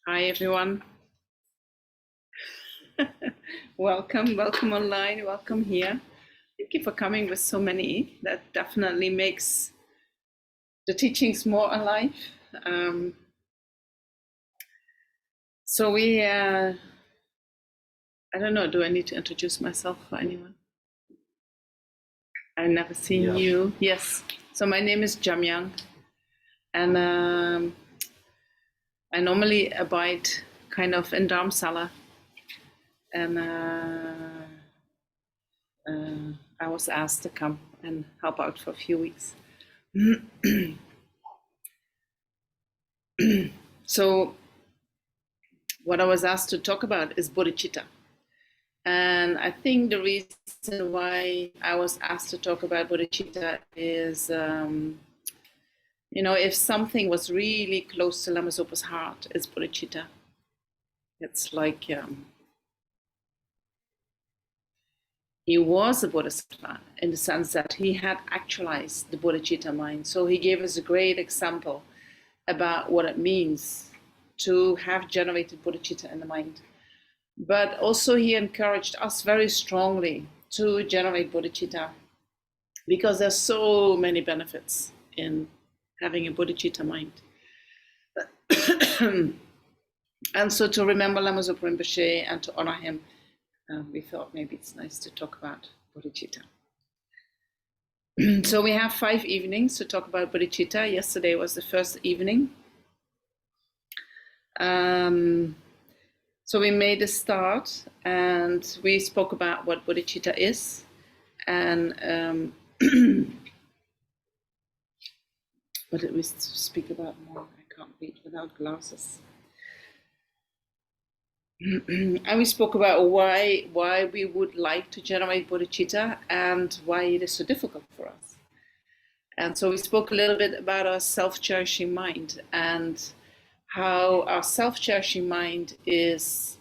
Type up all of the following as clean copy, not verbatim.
Hi everyone. Welcome online, welcome here. Thank you for coming with so many. That definitely makes the teachings more alive. So we, I don't know, do I need to introduce myself for anyone? I've never seen you. Yes. So my name is Jamyang, and I normally abide kind of in Dharamsala, and I was asked to come and help out for a few weeks. So what I was asked to talk about is Bodhicitta. And I think the reason why I was asked to talk about Bodhicitta is, if something was really close to Lama Zopa's heart, it's Bodhicitta. It's like he was a bodhisattva in the sense that he had actualized the Bodhicitta mind. So he gave us a great example about what it means to have generated bodhicitta in the mind. But also he encouraged us very strongly to generate bodhicitta because there's so many benefits in having a bodhicitta mind. And so to remember Lama Zopa Rinpoche and to honor him, we thought maybe it's nice to talk about bodhicitta. So we have 5 evenings to talk about bodhicitta. Yesterday was the first evening. So we made a start and we spoke about what bodhicitta is. And what did we speak about more? I can't read without glasses. And we spoke about why we would like to generate bodhicitta and why it is so difficult for us. And so we spoke a little bit about our self-cherishing mind and how our self-cherishing mind is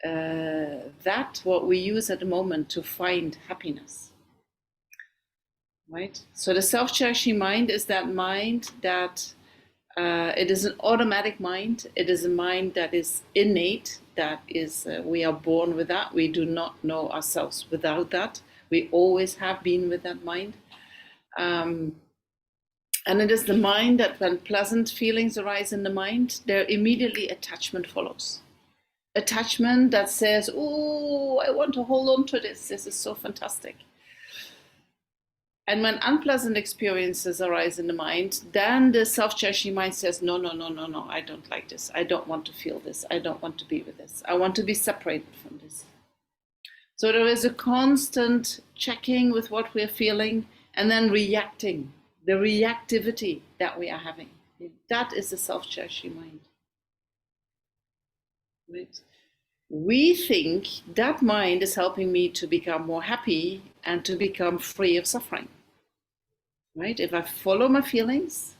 that what we use at the moment to find happiness, right? So the self-cherishing mind is that mind that it is an automatic mind. It is a mind that is innate, that is, we are born with that. We do not know ourselves without that. We always have been with that mind. And it is the mind that when pleasant feelings arise in the mind, there immediately attachment follows. Attachment that says, oh, I want to hold on to this. This is so fantastic. And when unpleasant experiences arise in the mind, then the self-cherishing mind says, no, I don't like this. I don't want to feel this. I don't want to be with this. I want to be separated from this. So there is a constant checking with what we're feeling and then reacting, the reactivity that we are having. That is the self-cherishing mind. Right? We think that mind is helping me to become more happy and to become free of suffering. Right? If I follow my feelings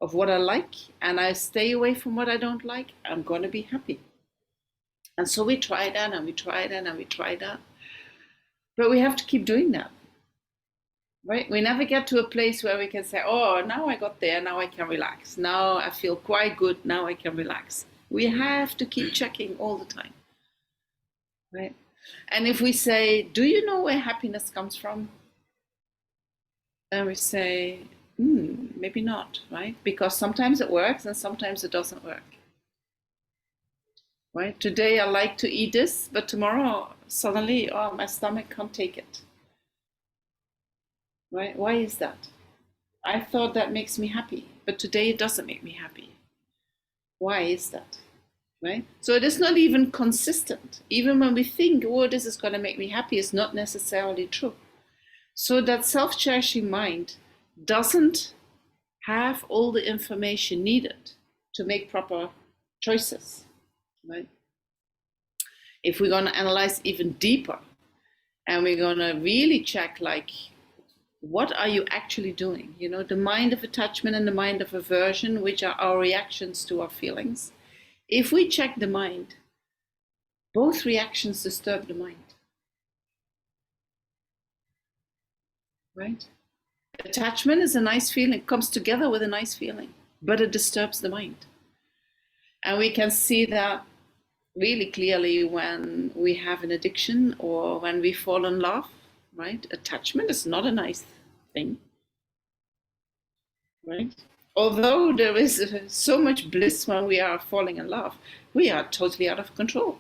of what I like and I stay away from what I don't like, I'm going to be happy. And so we try that and we try that and we try that. But we have to keep doing that. Right? We never get to a place where we can say, oh, now I got there, now I can relax. Now I feel quite good, now I can relax. We have to keep checking all the time. Right? And if we say, do you know where happiness comes from? Then we say, maybe not, right? Because sometimes it works and sometimes it doesn't work. Right? Today I like to eat this, but tomorrow suddenly, oh, my stomach can't take it. Right? Why is that? I thought that makes me happy, but today it doesn't make me happy. Why is that? Right? So it is not even consistent. Even when we think, oh, this is going to make me happy, it's not necessarily true. So that self-cherishing mind doesn't have all the information needed to make proper choices, right? If we're going to analyze even deeper and we're going to really check, like, what are you actually doing? You know, the mind of attachment and the mind of aversion, which are our reactions to our feelings. If we check the mind, both reactions disturb the mind. Right? Attachment is a nice feeling, comes together with a nice feeling, but it disturbs the mind. And we can see that really clearly when we have an addiction or when we fall in love, right? Attachment is not a nice thing, right? Although there is so much bliss when we are falling in love, we are totally out of control,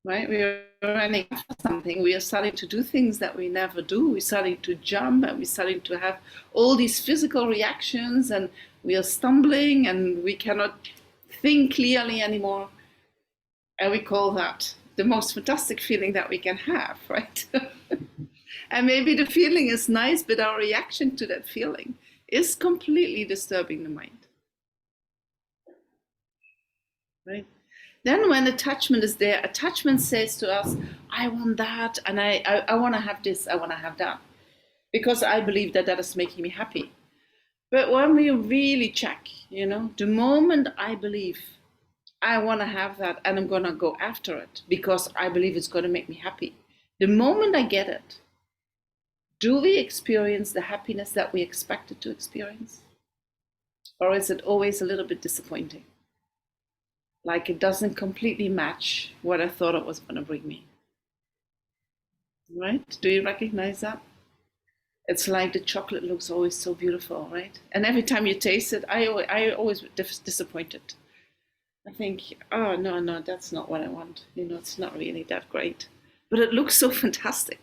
right? We are running after something. We are starting to do things that we never do. We're starting to jump and we're starting to have all these physical reactions, and we are stumbling and we cannot think clearly anymore. And we call that the most fantastic feeling that we can have, right? And maybe the feeling is nice, but our reaction to that feeling is completely disturbing the mind, right? Then when attachment is there, attachment says to us, I want that, and I want to have this, I want to have that, because I believe that that is making me happy. But when we really check, the moment I believe I want to have that and I'm going to go after it because I believe it's going to make me happy, the moment I get it, do we experience the happiness that we expected to experience? Or is it always a little bit disappointing? Like it doesn't completely match what I thought it was going to bring me. Right? Do you recognize that? It's like the chocolate looks always so beautiful, right? And every time you taste it, I always disappointed. I think, oh, no, that's not what I want. It's not really that great. But it looks so fantastic.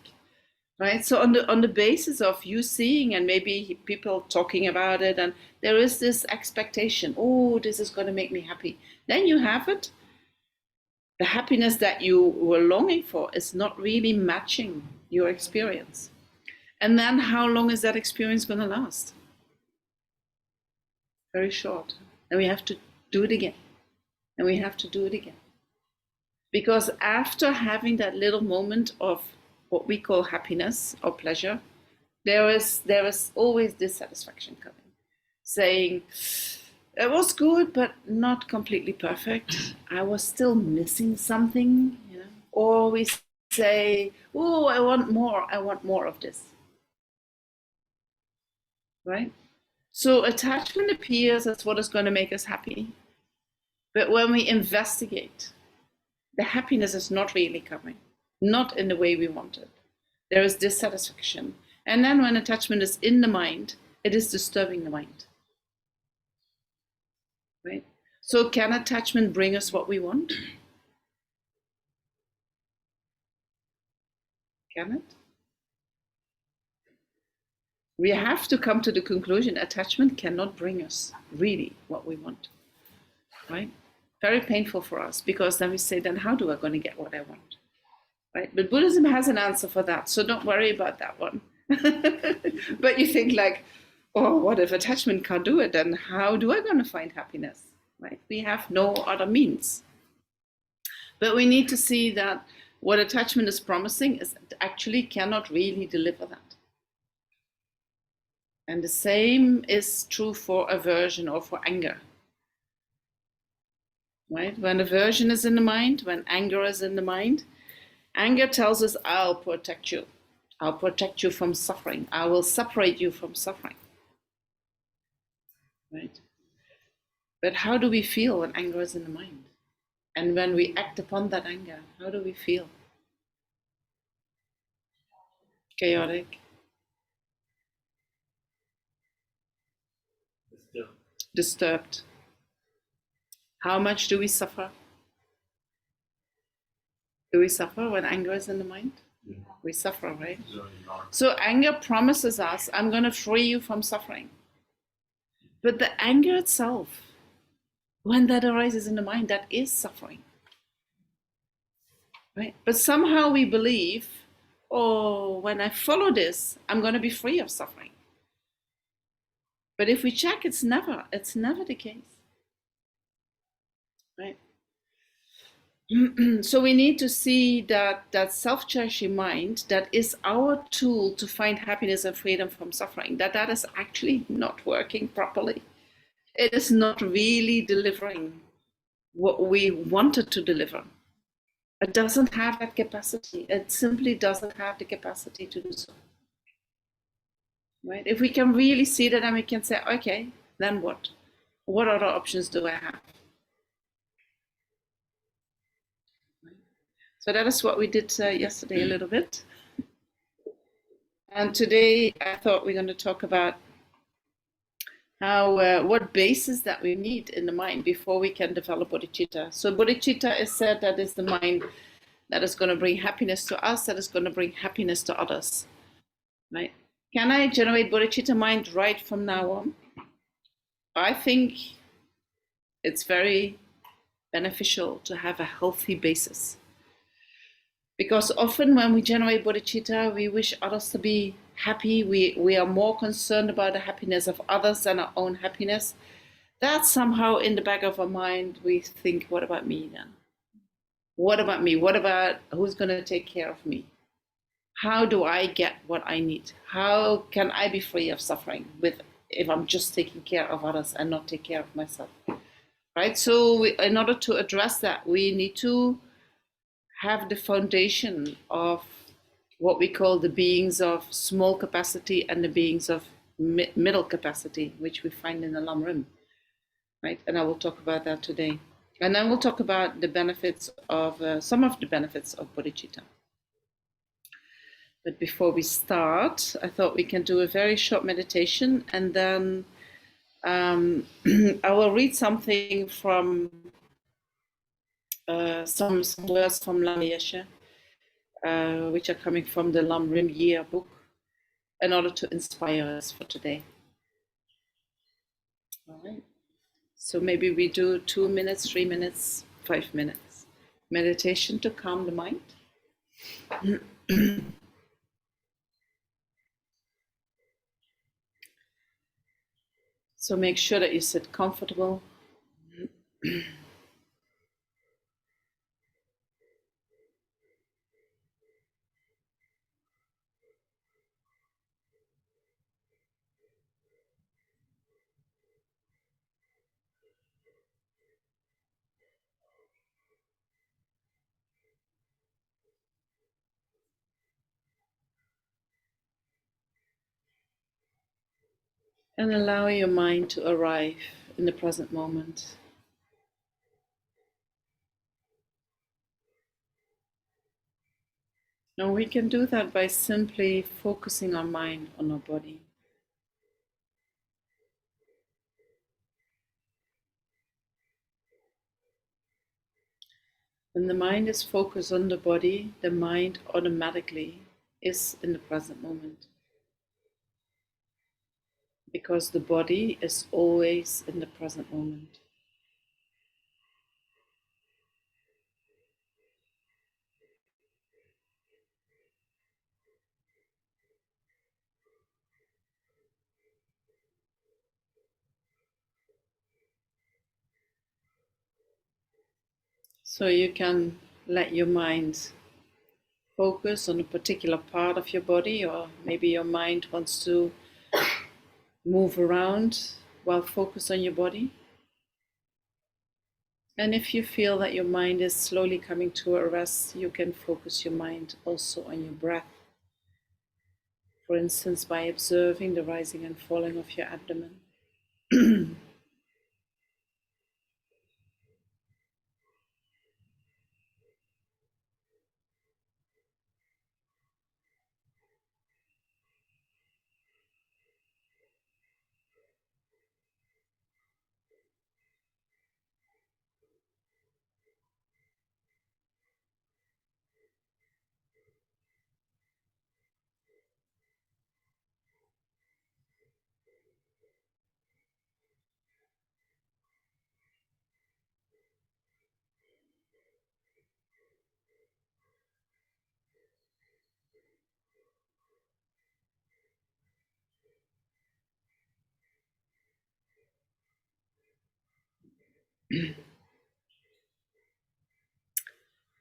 Right? So on the basis of you seeing and maybe people talking about it, and there is this expectation, oh, this is going to make me happy. Then you have it. The happiness that you were longing for is not really matching your experience. And then how long is that experience going to last? Very short. And we have to do it again. And we have to do it again. Because after having that little moment of what we call happiness or pleasure, there is always dissatisfaction coming, saying, it was good, but not completely perfect. I was still missing something. Or we say, oh, I want more of this. Right? So attachment appears as what is going to make us happy. But when we investigate, the happiness is not really coming. Not in the way we want it. There is dissatisfaction. And then when attachment is in the mind, it is disturbing the mind. Right? So can attachment bring us what we want? Can it? We have to come to the conclusion attachment cannot bring us really what we want. Right? Very painful for us, because then we say, then how do I going to get what I want? Right? But Buddhism has an answer for that, so don't worry about that one. But you think like, oh, what if attachment can't do it? Then how do I going to find happiness? Right? We have no other means. But we need to see that what attachment is promising is actually cannot really deliver that. And the same is true for aversion or for anger. Right? When aversion is in the mind, when anger is in the mind, anger tells us, I'll protect you. I'll protect you from suffering. I will separate you from suffering. Right? But how do we feel when anger is in the mind? And when we act upon that anger, how do we feel? Chaotic. Disturbed. How much do we suffer? Do we suffer when anger is in the mind? Yeah. We suffer, right? So anger promises us, I'm going to free you from suffering. But the anger itself, when that arises in the mind, that is suffering. Right? But somehow we believe, oh, when I follow this, I'm going to be free of suffering. But if we check, it's never the case. Right? So we need to see that self-cherishing mind, that is our tool to find happiness and freedom from suffering, that is actually not working properly. It is not really delivering what we wanted to deliver. It doesn't have that capacity. It simply doesn't have the capacity to do so. Right? If we can really see that, then we can say, okay, then what? What other options do I have? So that is what we did yesterday a little bit. And today I thought we're going to talk about how what basis that we need in the mind before we can develop bodhicitta. So bodhicitta is said that is the mind that is going to bring happiness to us, that is going to bring happiness to others, right? Can I generate bodhicitta mind right from now on? I think it's very beneficial to have a healthy basis. Because often when we generate bodhicitta, we wish others to be happy. We are more concerned about the happiness of others than our own happiness. That somehow in the back of our mind, we think, what about me then? What about me? What about who's going to take care of me? How do I get what I need? How can I be free of suffering if I'm just taking care of others and not take care of myself? Right? So in order to address that, we need to have the foundation of what we call the beings of small capacity and the beings of middle capacity, which we find in the Lam Rim, right? And I will talk about that today. And then we'll talk about the benefits of, some of the benefits of bodhicitta. But before we start, I thought we can do a very short meditation, and then I will read something from some words from Lama Yeshe, which are coming from the Lam Rim Year book, in order to inspire us for today. All right. So maybe we do 2 minutes, 3 minutes, 5 minutes meditation to calm the mind. So make sure that you sit comfortable. And allow your mind to arrive in the present moment. And we can do that by simply focusing our mind on our body. When the mind is focused on the body, the mind automatically is in the present moment. Because the body is always in the present moment. So you can let your mind focus on a particular part of your body, or maybe your mind wants to move around while focused on your body. And if you feel that your mind is slowly coming to a rest, you can focus your mind also on your breath. For instance, by observing the rising and falling of your abdomen.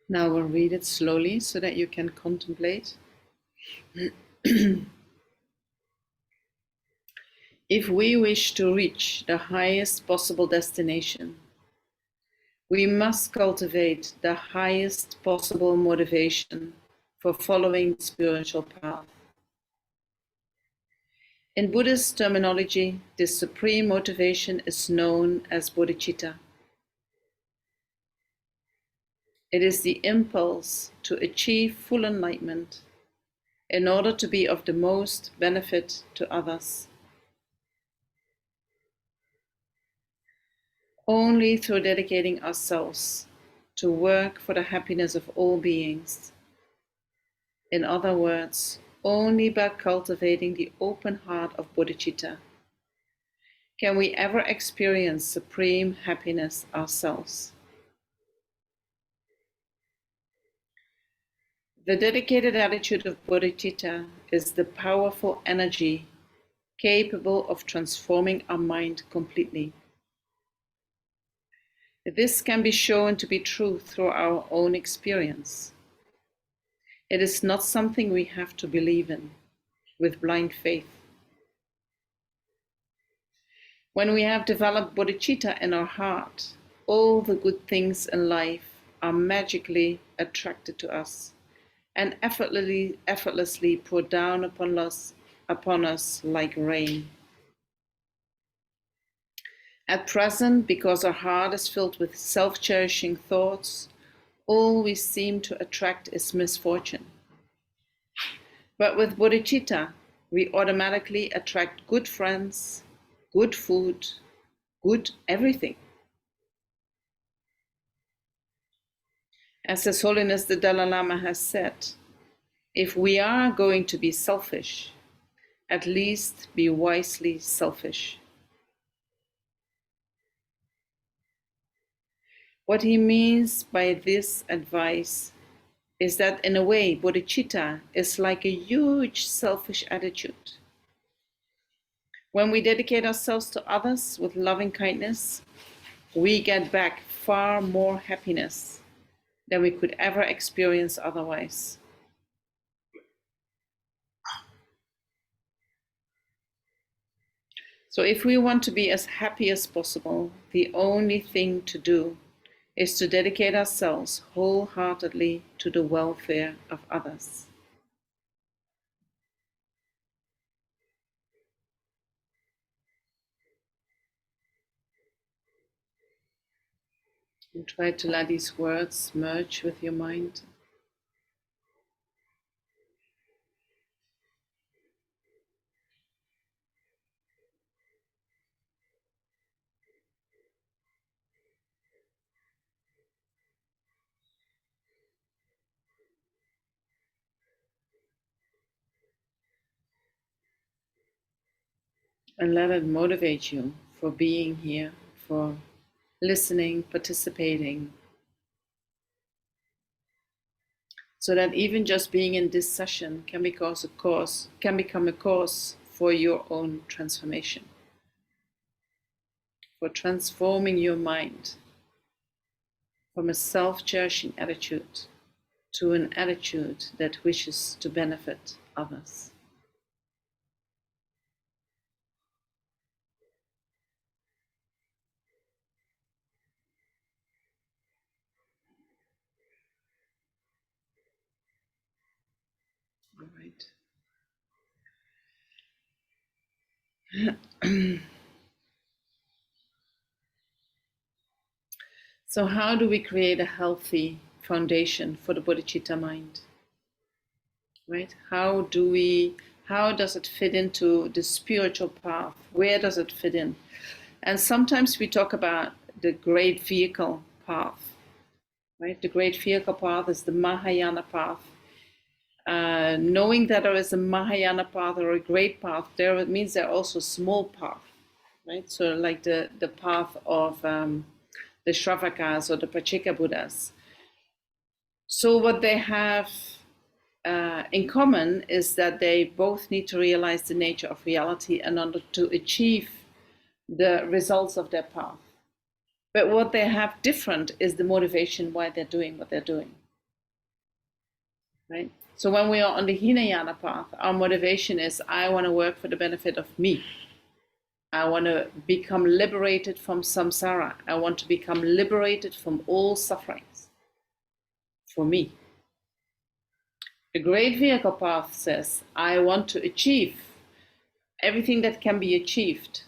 Now we'll read it slowly so that you can contemplate. If we wish to reach the highest possible destination, we must cultivate the highest possible motivation for following the spiritual path. In Buddhist terminology, this supreme motivation is known as bodhicitta. It is the impulse to achieve full enlightenment in order to be of the most benefit to others. Only through dedicating ourselves to work for the happiness of all beings, in other words, only by cultivating the open heart of bodhicitta, can we ever experience supreme happiness ourselves. The dedicated attitude of bodhicitta is the powerful energy capable of transforming our mind completely. This can be shown to be true through our own experience. It is not something we have to believe in with blind faith. When we have developed bodhicitta in our heart, all the good things in life are magically attracted to us and effortlessly pour down upon us like rain. At present, because our heart is filled with self-cherishing thoughts, all we seem to attract is misfortune. But with bodhicitta, we automatically attract good friends, good food, good everything. As His Holiness the Dalai Lama has said, if we are going to be selfish, at least be wisely selfish. What he means by this advice is that in a way, bodhicitta is like a huge selfish attitude. When we dedicate ourselves to others with loving kindness, we get back far more happiness than we could ever experience otherwise. So if we want to be as happy as possible, the only thing to do is to dedicate ourselves wholeheartedly to the welfare of others. And try to let these words merge with your mind. And let it motivate you for being here, for listening, participating, so that even just being in this session can become a cause for your own transformation, for transforming your mind from a self-cherishing attitude to an attitude that wishes to benefit others. All right. So how do we create a healthy foundation for the bodhicitta mind? Right? How does it fit into the spiritual path? Where does it fit in? And sometimes we talk about the great vehicle path, right? The great vehicle path is the Mahayana path. Knowing that there is a Mahayana path or a great path, it means there are also small paths, right? So like the path of the Shravakas or the Pacheka Buddhas. So what they have in common is that they both need to realize the nature of reality in order to achieve the results of their path. But what they have different is the motivation why they're doing what they're doing, right? So when we are on the Hinayana path, our motivation is, I want to work for the benefit of me. I want to become liberated from samsara. I want to become liberated from all sufferings for me. The great vehicle path says, I want to achieve everything that can be achieved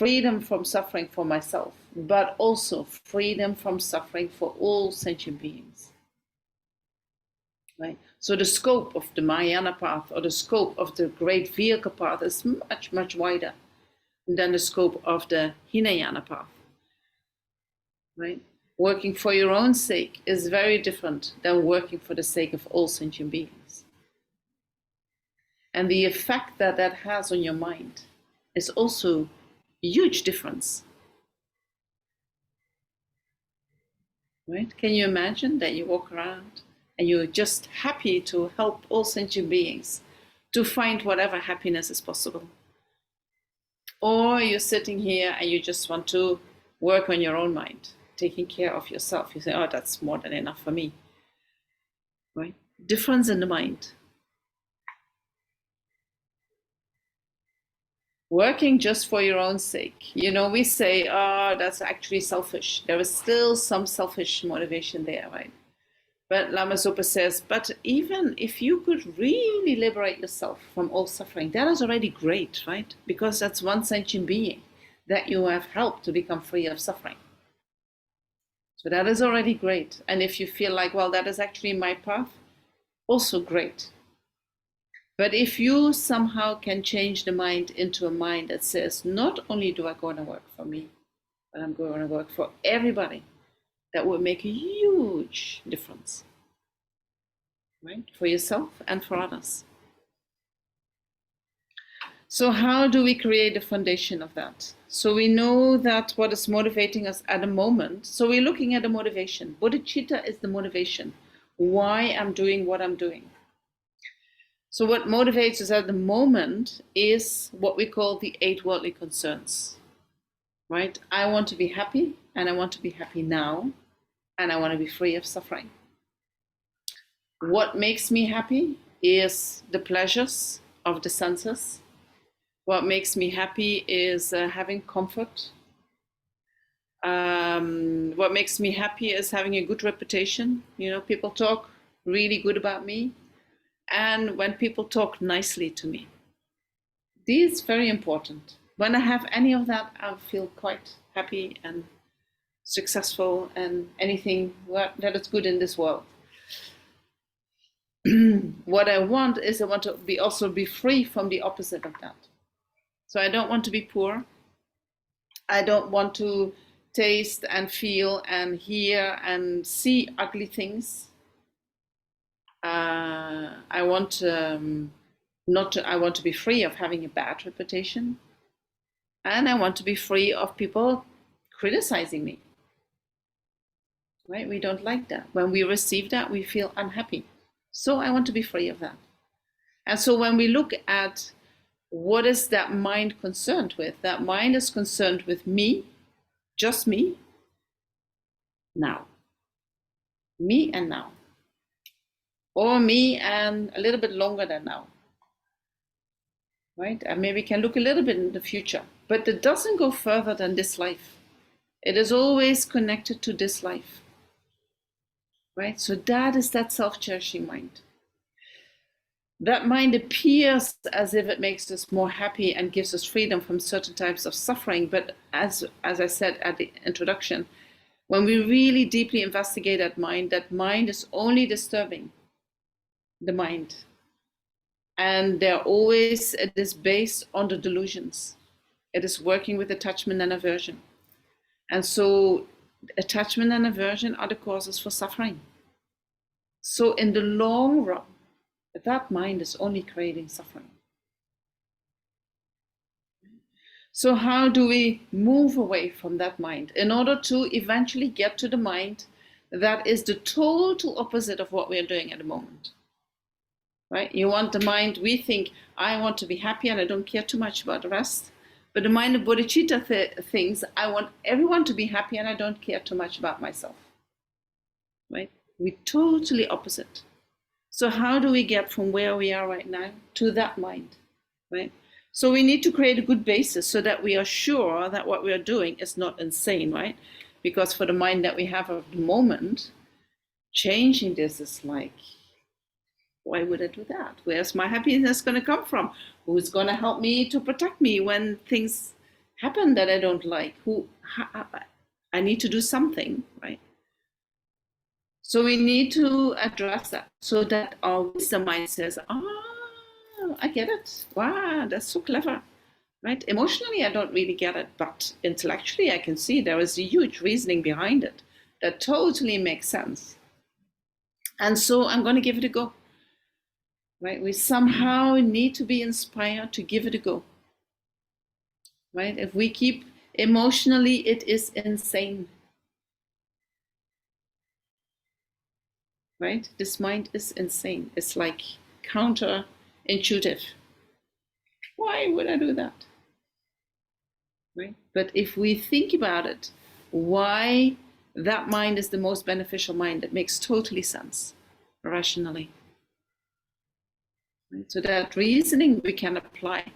freedom from suffering for myself, but also freedom from suffering for all sentient beings. Right? So the scope of the Mahayana path, or the scope of the great vehicle path, is much, much wider than the scope of the Hinayana path. Right? Working for your own sake is very different than working for the sake of all sentient beings. And the effect that that has on your mind is also a huge difference. Right? Can you imagine that you walk around and you're just happy to help all sentient beings to find whatever happiness is possible? Or you're sitting here and you just want to work on your own mind, taking care of yourself. You say, oh, that's more than enough for me. Right? Difference in the mind. Working just for your own sake. You know, we say, oh, that's actually selfish. There is still some selfish motivation there, right? But Lama Zopa says, but even if you could really liberate yourself from all suffering, that is already great, right? Because that's one sentient being that you have helped to become free of suffering. So that is already great. And if you feel like, well, that is actually my path, also great. But if you somehow can change the mind into a mind that says, not only do I go to work for me, but I'm going to work for everybody, that will make a huge difference, right? For yourself and for others. So how do we create the foundation of that? So we know that what is motivating us at the moment. So we're looking at the motivation. Bodhicitta is the motivation. Why I'm doing what I'm doing. So what motivates us at the moment is what we call the 8 worldly concerns, right? I want to be happy, and I want to be happy now, and I want to be free of suffering. What makes me happy is the pleasures of the senses. What makes me happy is having comfort. What makes me happy is having a good reputation. You know, people talk really good about me. And when people talk nicely to me. This is very important. When I have any of that, I feel quite happy and successful and anything that is good in this world. What I want is I want to also be free from the opposite of that. So I don't want to be poor. I don't want to taste and feel and hear and see ugly things. I want to be free of having a bad reputation, and I want to be free of people criticizing me. Right? We don't like that. When we receive that, we feel unhappy. So I want to be free of that. And so when we look at what is that mind concerned with, that mind is concerned with me, just me, now. Me and now. Or me and a little bit longer than now, right? And maybe can look a little bit in the future, but it doesn't go further than this life. It is always connected to this life, right? So that is that self-cherishing mind. That mind appears as if it makes us more happy and gives us freedom from certain types of suffering, but as I said at the introduction, when we really deeply investigate that mind is only disturbing the mind. And it is based on the delusions. It is working with attachment and aversion. And so attachment and aversion are the causes for suffering. So in the long run, that mind is only creating suffering. So how do we move away from that mind in order to eventually get to the mind that is the total opposite of what we are doing at the moment? Right? You want the mind, we think, I want to be happy and I don't care too much about the rest. But the mind of Bodhicitta thinks, I want everyone to be happy and I don't care too much about myself. Right? We're totally opposite. So how do we get from where we are right now to that mind? Right? So we need to create a good basis so that we are sure that what we are doing is not insane, right? Because for the mind that we have at the moment, changing this is like, why would I do that? Where's my happiness going to come from? Who's going to help me to protect me when things happen that I don't like? I need to do something, right? So we need to address that so that our wisdom mind says, I get it. Wow, that's so clever, right? Emotionally, I don't really get it, but intellectually, I can see there is a huge reasoning behind it that totally makes sense. And so I'm going to give it a go, right? We somehow need to be inspired to give it a go, right? If we keep emotionally, it is insane. Right? This mind is insane. It's like counterintuitive. Why would I do that? Right? But if we think about it, why that mind is the most beneficial mind, that makes totally sense rationally. Right? So that reasoning we can apply.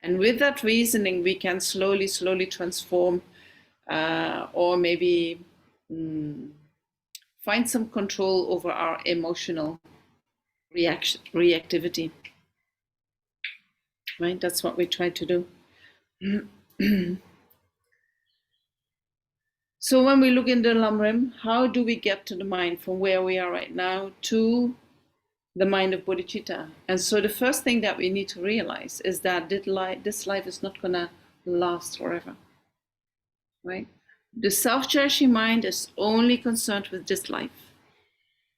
And with that reasoning, we can slowly transform or maybe find some control over our emotional reactivity. Right? That's what we try to do. So when we look in the Lamrim, how do we get to the mind from where we are right now to the mind of Bodhicitta? And so the first thing that we need to realize is that this life is not going to last forever. Right? The self-cherishing mind is only concerned with this life,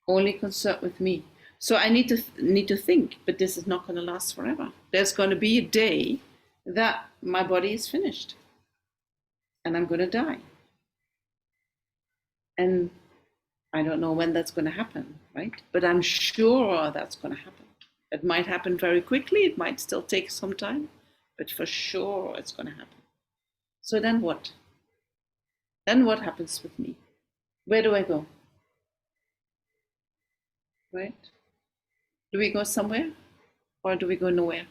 only concerned with me. So I need to think, but this is not going to last forever. There's going to be a day that my body is finished and I'm going to die. And I don't know when that's going to happen, right? But I'm sure that's going to happen. It might happen very quickly. It might still take some time, but for sure it's going to happen. So then what? Then what happens with me? Where do I go? Right? Do we go somewhere or do we go nowhere?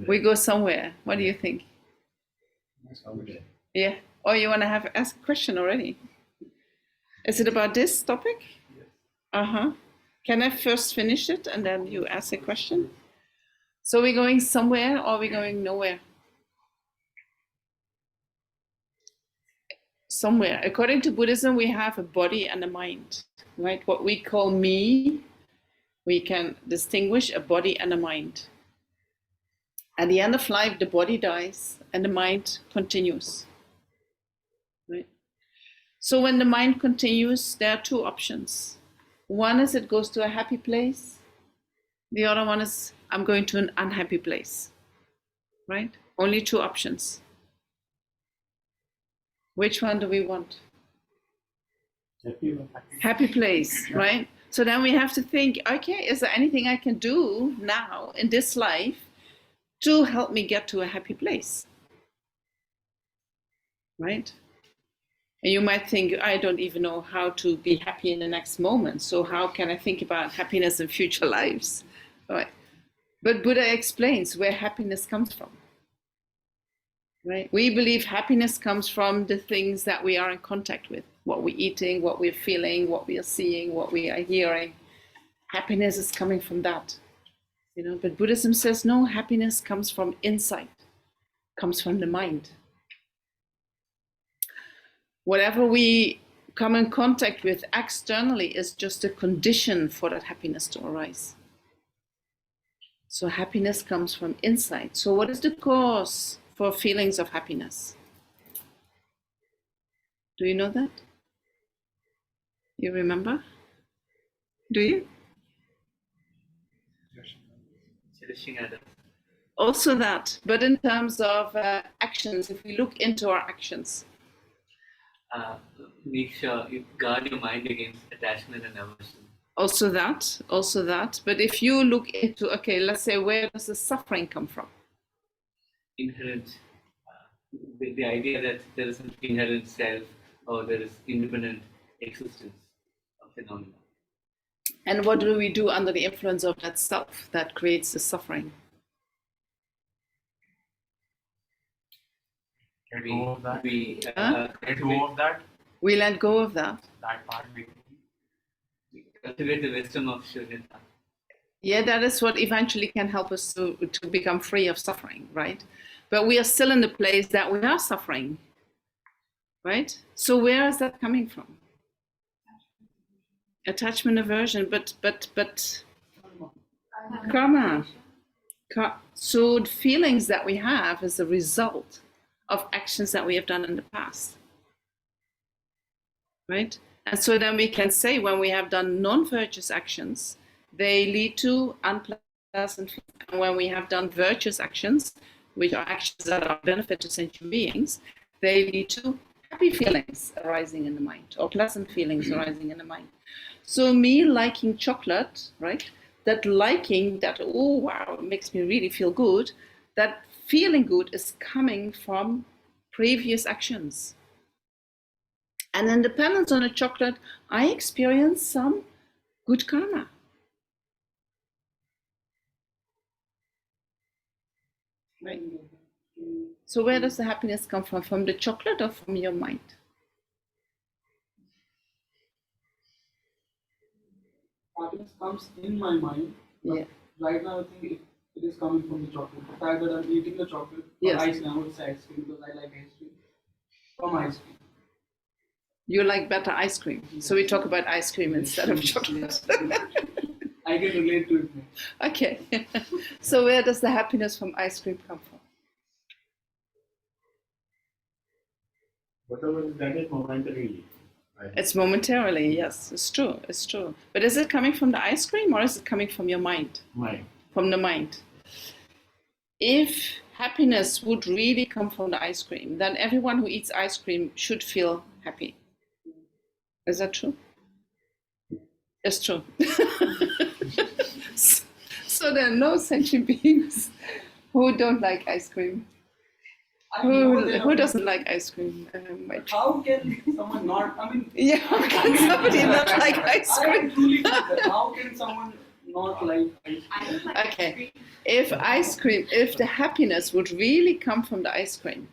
We go somewhere. What do you think? Somewhere. Yeah. Oh, you want to ask a question already? Is it about this topic? Yes. Can I first finish it and then you ask a question? So we're going somewhere or we're going nowhere? Somewhere. According to Buddhism, we have a body and a mind, right? What we call me, we can distinguish a body and a mind. At the end of life, the body dies and the mind continues. Right? So when the mind continues, there are two options. One is it goes to a happy place. The other one is I'm going to an unhappy place. Right? Only two options. Which one do we want? Happy place, right? So then we have to think, okay, is there anything I can do now in this life to help me get to a happy place? Right? And you might think, I don't even know how to be happy in the next moment. So how can I think about happiness in future lives? Right? But Buddha explains where happiness comes from. Right? We believe happiness comes from the things that we are in contact with, what we're eating, what we're feeling, what we are seeing, what we are hearing. Happiness is coming from that. But Buddhism says no, happiness comes from inside, comes from the mind. Whatever we come in contact with externally is just a condition for that happiness to arise. So happiness comes from inside. So what is the cause for feelings of happiness? Do you know that? You remember? Do you? Cherishing others. Also that, but in terms of actions, if we look into our actions. Make sure you guard your mind against attachment and aversion. Also that. But if you look into, okay, let's say, where does the suffering come from? Inherent, the idea that there is an inherent self or there is independent existence of phenomena. And what do we do under the influence of that self that creates the suffering? Let go of that. Let go of that. We let go of that. That part we cultivate the wisdom of Shunyata. Yeah, that is what eventually can help us to become free of suffering, right? But we are still in the place that we are suffering, right? So where is that coming from? Attachment, aversion, but karma. So the feelings that we have is a result of actions that we have done in the past, right? And so then we can say when we have done non-virtuous actions, they lead to unpleasant feelings. And when we have done virtuous actions, which are actions that are benefit to sentient beings, they lead to happy feelings arising in the mind or pleasant feelings arising in the mind. So me liking chocolate, right? That liking that, oh wow, it makes me really feel good. That feeling good is coming from previous actions. And in dependence on the chocolate, I experience some good karma. Right? So where does the happiness come from? From the chocolate or from your mind? Happiness comes in my mind. Yeah. Right now, I think it is coming from the chocolate. The fact that I'm eating the chocolate, Yes. ice cream, I would say ice cream because I like ice cream. From ice cream. You like better ice cream. So we talk about ice cream instead of chocolate. I can relate to it more. Okay. So where does the happiness from ice cream come from? Whatever that is momentarily. Right? It's momentarily, yes, it's true, it's true. But is it coming from the ice cream or is it coming from your mind? Mind. From the mind. If happiness would really come from the ice cream, then everyone who eats ice cream should feel happy. Is that true? It's true. So there are no sentient beings who don't like ice cream. Who doesn't like ice cream? How can someone not? I mean, yeah, how can somebody not like ice I cream? truly believe that. How can someone not like ice cream? Okay, if the happiness would really come from the ice cream,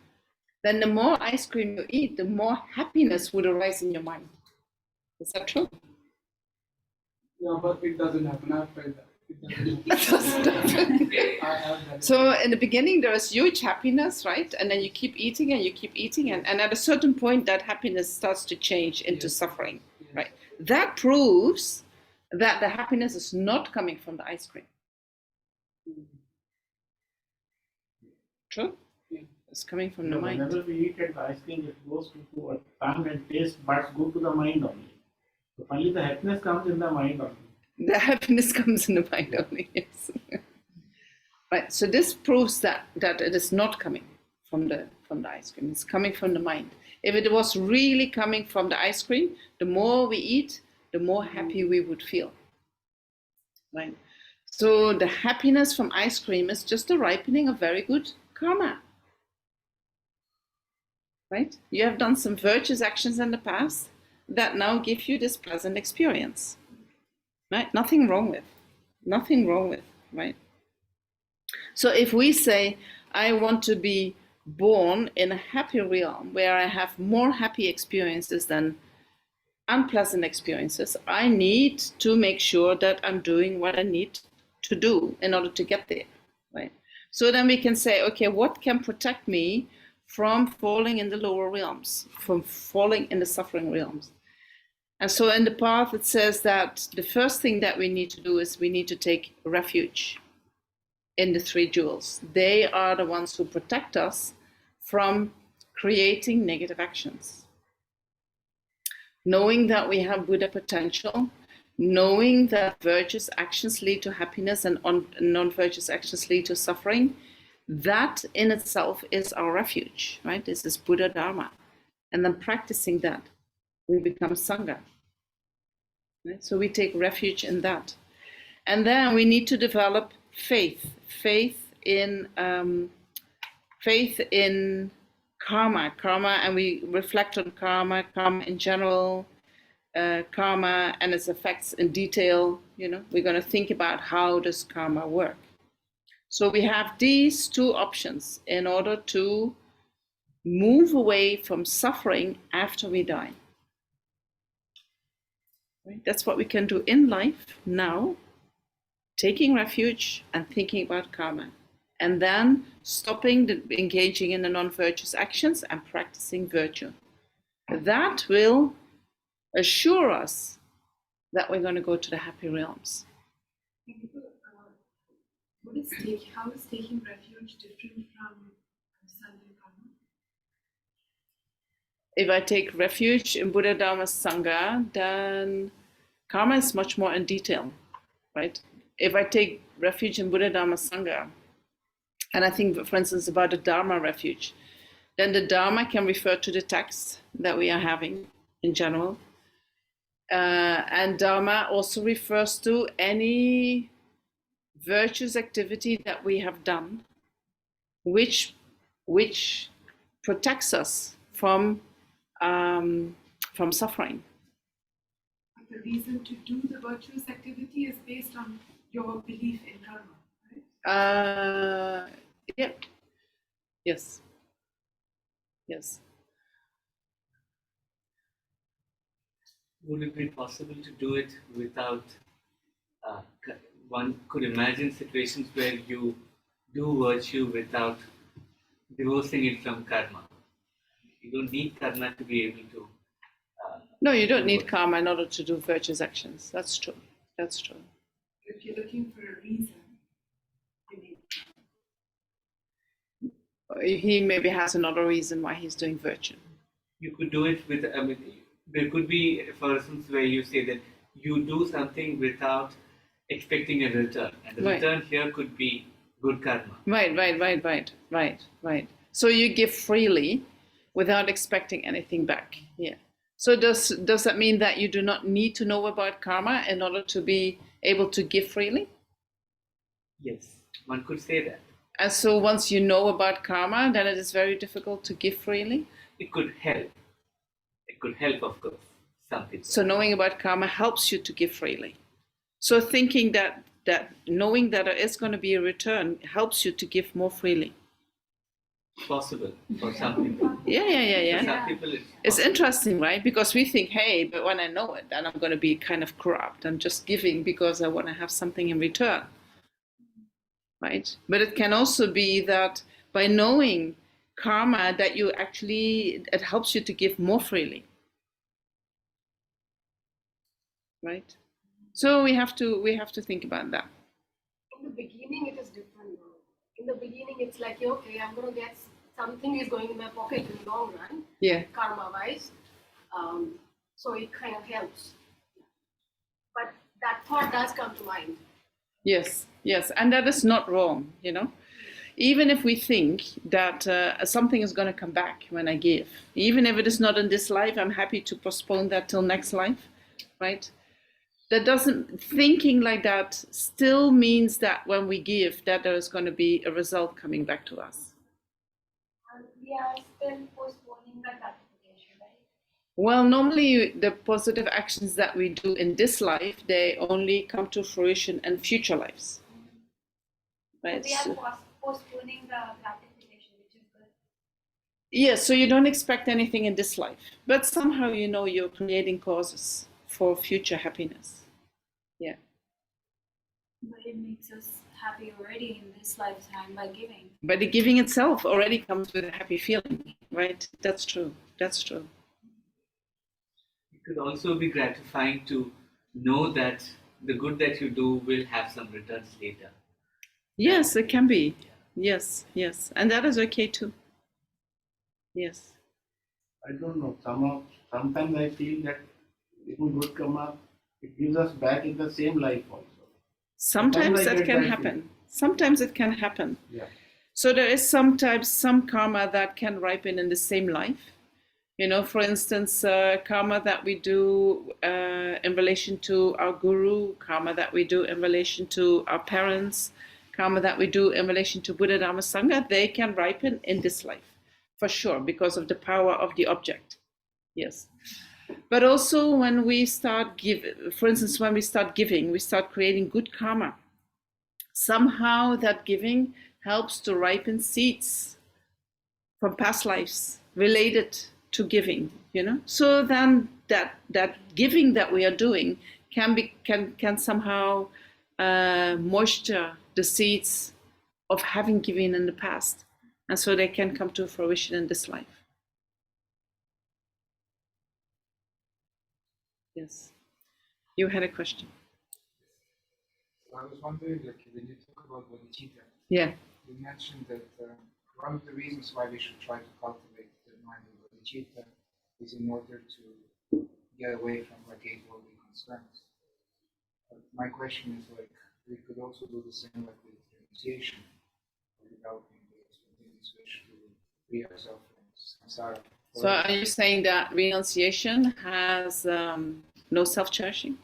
then the more ice cream you eat, the more happiness would arise in your mind. Is that true? Yeah, but it doesn't happen. I've felt that. It Doesn't happen. I have that. So in the beginning, there is huge happiness, right? And then you keep eating and you keep eating. And at a certain point, that happiness starts to change into Yes. suffering, Yes. right? That proves that the happiness is not coming from the ice cream. True? Yeah. It's coming from the So mind. whenever we eat at the ice cream, it goes to our tongue and taste buds go to the mind only. So finally the happiness comes in the mind only. The happiness comes in the mind only, yes. Right, so this proves that it is not coming from the ice cream. It's coming from the mind. If it was really coming from the ice cream, the more we eat, the more happy we would feel. Right? So the happiness from ice cream is just a ripening of very good karma. Right? You have done some virtuous actions in the past that now give you this pleasant experience. Right? Nothing wrong with, right? So if we say, I want to be born in a happy realm where I have more happy experiences than unpleasant experiences, I need to make sure that I'm doing what I need to do in order to get there, right? So then we can say, okay, what can protect me from falling in the lower realms, from falling in the suffering realms? And so in the path, it says that the first thing that we need to do is we need to take refuge in the three jewels. They are the ones who protect us from creating negative actions. Knowing that we have Buddha potential, knowing that virtuous actions lead to happiness and non-virtuous actions lead to suffering, that in itself is our refuge, right? This is Buddha Dharma. And then practicing that, we become Sangha. Right? So we take refuge in that. And then we need to develop faith in karma, and we reflect on karma in general, karma and its effects in detail. We're going to think about how does karma work. So we have these two options in order to move away from suffering after we die. Right? That's what we can do in life now taking refuge and thinking about karma, and then stopping engaging in the non-virtuous actions and practicing virtue. That will assure us that we're going to go to the happy realms. How is taking refuge different from understanding karma? If I take refuge in Buddha, Dharma, Sangha, then karma is much more in detail, right? If I take refuge in Buddha, Dharma, Sangha, and I think, for instance, about the Dharma refuge, then the Dharma can refer to the text that we are having in general. And Dharma also refers to any virtuous activity that we have done, which protects us from suffering. But the reason to do the virtuous activity is based on your belief in karma, right? Yeah. Yes. Yes. Would it be possible to do it without, one could imagine situations where you do virtue without divorcing it from karma. You don't need karma to be able to. No, you don't need karma in order to do virtuous actions. That's true. That's true. If you're looking for a reason, you need He maybe has another reason why he's doing virtue. You could do it with, I mean, there could be, for instance, where you say that you do something without expecting a return. And the Right. return here could be good karma. Right. So you give freely without expecting anything back. Yeah. So does that mean that you do not need to know about karma in order to be able to give freely? Yes, one could say that. And so once you know about karma, then it is very difficult to give freely? It could help. It could help, of course, some people. So knowing about karma helps you to give freely. So thinking that knowing that there is going to be a return helps you to give more freely. Possible for some people. Yeah. For some people It's possible. interesting, right? Because we think, hey, but when I know it, then I'm going to be kind of corrupt. I'm just giving because I want to have something in return, right? But it can also be that by knowing karma, that you actually, it helps you to give more freely, right? So we have to think about that. In the beginning, it is different. In the beginning, it's like, okay, I'm going to get something is going in my pocket in the long run, Yeah. karma-wise. So it kind of helps. But that thought does come to mind. Yes, and that is not wrong, you know. Even if we think that something is going to come back when I give, even if it is not in this life, I'm happy to postpone that till next life, right? That doesn't, thinking like that still means that when we give, that there is going to be a result coming back to us. And we are still postponing the gratification, right? Well, normally the positive actions that we do in this life, they only come to fruition in future lives. Right? We are postponing the gratification, which is good. Yes, so you don't expect anything in this life, but somehow you know you're creating causes for future happiness. Yeah. But it makes us happy already in this lifetime by giving. But the giving itself already comes with a happy feeling, right? That's true. It could also be gratifying to know that the good that you do will have some returns later. Yes, it can be. Yes. And that is okay too. Yes. I don't know. Sometimes I feel that even good karma, it gives us back in the same life also. Sometimes I that get can that happen. Sometimes it can happen. Yeah. So there is sometimes some karma that can ripen in the same life. You know, for instance, karma that we do in relation to our guru, karma that we do in relation to our parents, karma that we do in relation to Buddha, Dharma, Sangha, they can ripen in this life, for sure, because of the power of the object. Yes. But also when we start when we start giving, we start creating good karma. Somehow that giving helps to ripen seeds from past lives related to giving, you know. So then that giving that we are doing can somehow moisture the seeds of having given in the past, and so they can come to fruition in this life. Yes, you had a question. I was wondering, like, when you talk about bodhicitta, Yeah. you mentioned that one of the reasons why we should try to cultivate the mind of bodhicitta is in order to get away from like eight-worldly concerns. But my question is, like, we could also do the same like with renunciation, or developing the spontaneous wish to free ourselves from samsara. So are you saying that renunciation has no self-cherishing?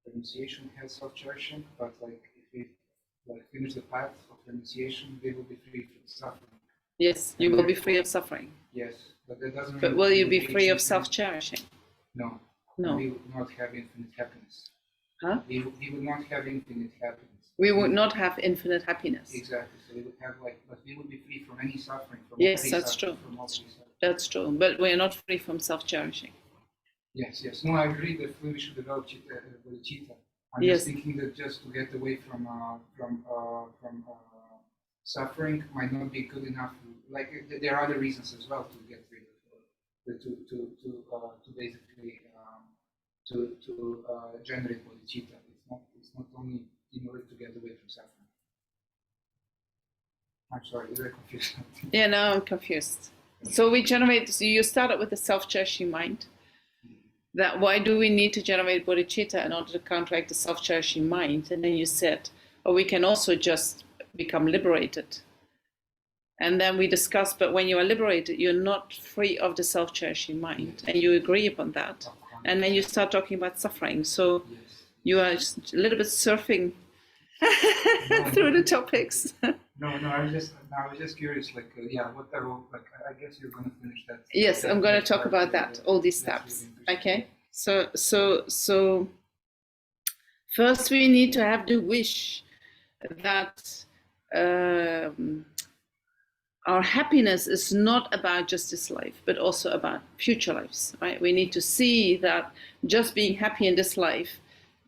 Renunciation has self-cherishing, but like if we like finish the path of renunciation, we will be free from suffering. Yes, you will be free of suffering. Yes, but that doesn't mean. But will you be free of self-cherishing? No. No. We would not have infinite happiness. Huh? We would not have infinite happiness. We would not have infinite happiness. Exactly. So we would have like, but we would be free from any suffering. From Yes, any that's suffering, true. From all suffering. That's true. But we are not free from self-cherishing. Yes, yes. No, I agree that we should develop bodhicitta. I'm Yes. just thinking that just to get away from suffering might not be good enough. Like there are other reasons as well to get rid of, to basically generate bodhicitta. It's not only in order to get away from suffering. I'm sorry, is I confused? Yeah, now I'm confused. So we generate. So you started with the self-cherishing mind. That why do we need to generate bodhicitta in order to counteract the self-cherishing mind? And then you said, oh, we can also just become liberated. And then we discussed, but when you are liberated, you're not free of the self-cherishing mind. And you agree upon that. And then you start talking about suffering. So you are just a little bit surfing through the topics. No, I was just curious, like, what the role, like, I guess you're going to finish that. Yes, I'm going to talk about that, all these steps. Really okay, so first we need to have the wish that our happiness is not about just this life, but also about future lives, right? We need to see that just being happy in this life,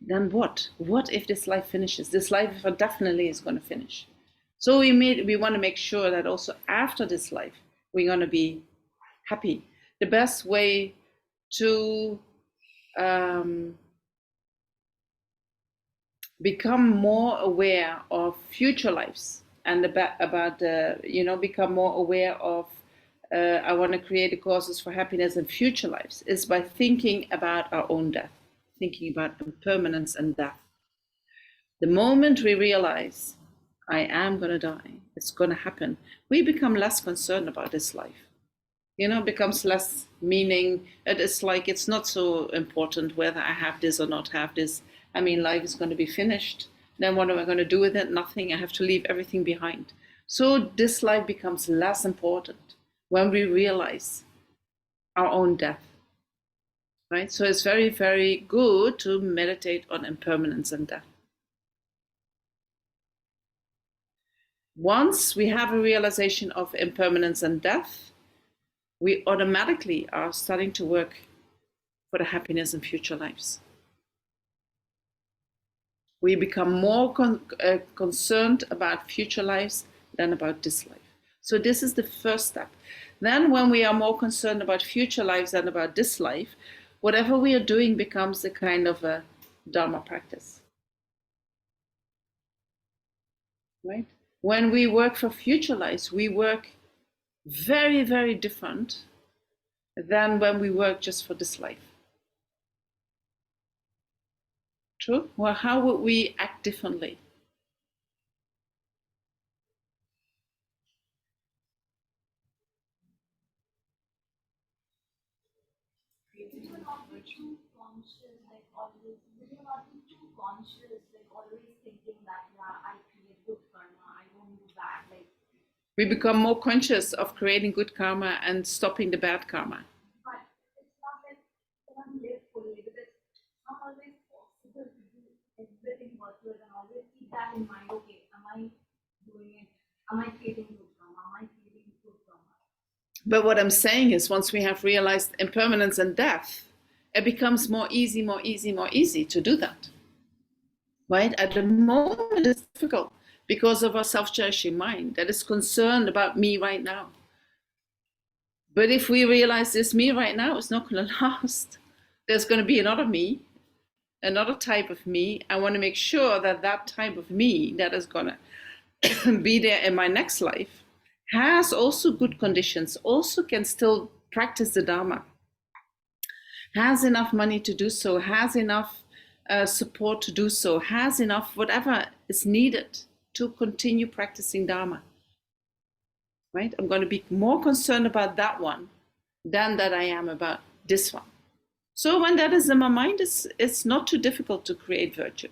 then what? What if this life finishes? This life definitely is going to finish. So we want to make sure that also after this life, we're going to be happy. The best way to become more aware of future lives and about become more aware of I want to create the causes for happiness in future lives is by thinking about our own death, thinking about impermanence and death. The moment we realize I am going to die, it's going to happen, we become less concerned about this life. Becomes less meaning. It's like it's not so important whether I have this or not have this. I mean, life is going to be finished. Then what am I going to do with it? Nothing. I have to leave everything behind. So this life becomes less important when we realize our own death. Right? So it's very, very good to meditate on impermanence and death. Once we have a realization of impermanence and death, we automatically are starting to work for the happiness in future lives. We become more concerned about future lives than about this life. So this is the first step. Then when we are more concerned about future lives than about this life, whatever we are doing becomes a kind of a Dharma practice. Right? When we work for future lives, we work very, very different than when we work just for this life. True? Well, how would we act differently? We become more conscious of creating good karma and stopping the bad karma. But it's not like you cannot live fully because it's not always possible to do everything virtuous and always keep that in mind. Okay, am I doing it? Am I creating good karma? Am I creating good karma? But what I'm saying is once we have realized impermanence and death, it becomes more easy to do that. right? At the moment, it's difficult because of our self-cherishing mind that is concerned about me right now. But if we realize this me right now is not going to last, there's going to be another me, another type of me. I want to make sure that that type of me that is going to be there in my next life has also good conditions, also can still practice the Dharma, has enough money to do so, has enough support to do so, has enough whatever is needed to continue practicing Dharma. Right? I'm going to be more concerned about that one than that I am about this one. So when that is in my mind, it's not too difficult to create virtue.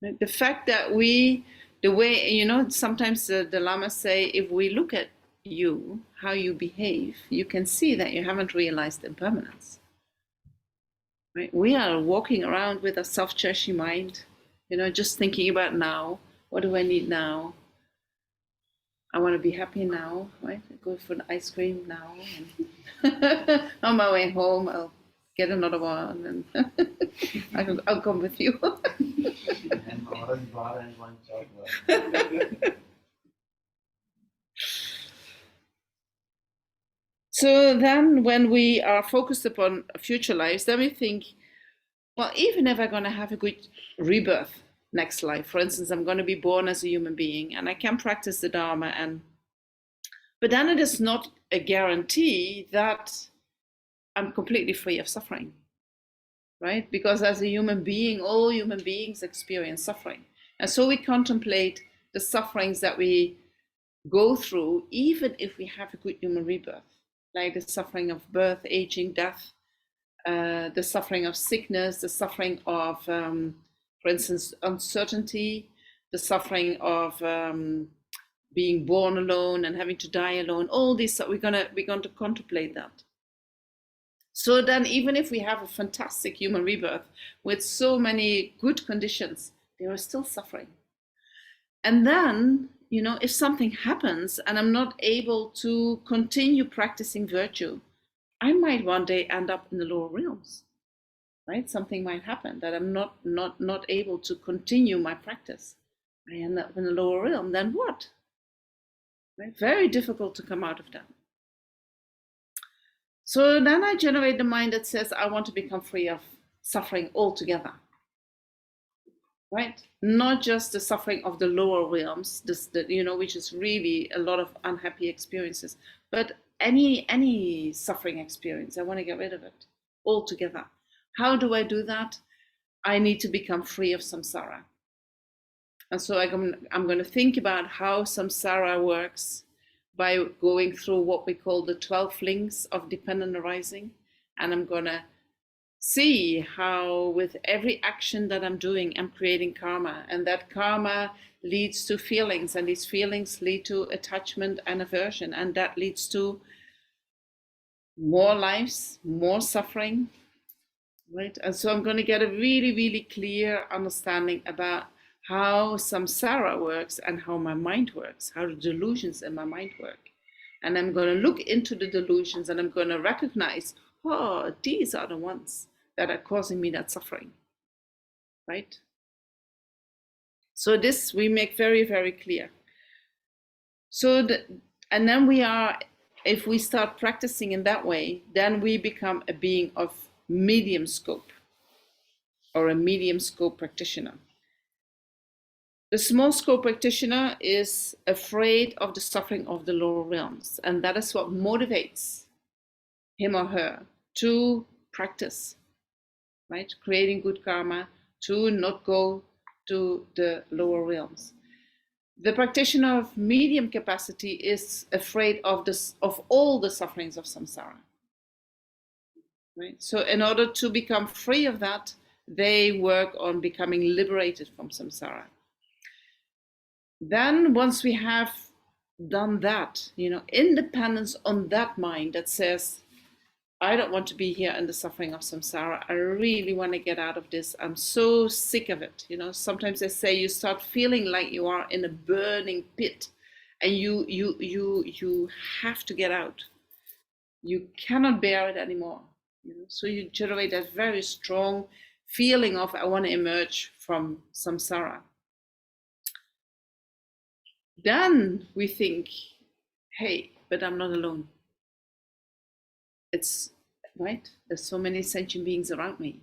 Right? The fact that the way, sometimes the Lamas say, if we look at you, how you behave, you can see that you haven't realized impermanence. Right? We are walking around with a self-cherishing mind, just thinking about now. What do I need now? I want to be happy now, right? I go for an ice cream now. And on my way home, I'll get another one, and I'll come with you. An orange bar and one chocolate. So then when we are focused upon future lives, then we think, well, even if I'm going to have a good rebirth next life, for instance, I'm going to be born as a human being and I can practice the Dharma, but then it is not a guarantee that I'm completely free of suffering, right? Because as a human being, all human beings experience suffering. And so we contemplate the sufferings that we go through, even if we have a good human rebirth, like the suffering of birth, aging, death, the suffering of sickness, the suffering of, for instance, uncertainty, the suffering of being born alone and having to die alone. All these, we're going to contemplate that. So then, even if we have a fantastic human rebirth with so many good conditions, there is still suffering. And then, if something happens and I'm not able to continue practicing virtue, I might one day end up in the lower realms, right? Something might happen that I'm not able to continue my practice. I end up in the lower realm. Then what? Right? Very difficult to come out of that. So then I generate the mind that says, I want to become free of suffering altogether. Right? Not just the suffering of the lower realms, which is really a lot of unhappy experiences, but any suffering experience. I want to get rid of it altogether. How do I do that? I need to become free of samsara. And so I'm going to think about how samsara works by going through what we call the 12 links of dependent arising. And I'm going to see how with every action that I'm doing, I'm creating karma. And that karma leads to feelings. And these feelings lead to attachment and aversion. And that leads to more lives, more suffering. Right? And so I'm going to get a really, really clear understanding about how samsara works and how my mind works, how the delusions in my mind work. And I'm going to look into the delusions and I'm going to recognize, oh, these are the ones that are causing me that suffering, right? So this we make very, very clear. And then if we start practicing in that way, then we become a being of medium scope or a medium scope practitioner. The small scope practitioner is afraid of the suffering of the lower realms, and that is what motivates him or her to practice, right? Creating good karma, to not go to the lower realms. The practitioner of medium capacity is afraid of all the sufferings of samsara, right? So in order to become free of that, they work on becoming liberated from samsara. Then once we have done that, independence on that mind that says, I don't want to be here in the suffering of samsara. I really want to get out of this. I'm so sick of it. Sometimes they say you start feeling like you are in a burning pit and you have to get out. You cannot bear it anymore. So you generate that very strong feeling of I want to emerge from samsara, then we think, hey, but I'm not alone. It's right, there's so many sentient beings around me.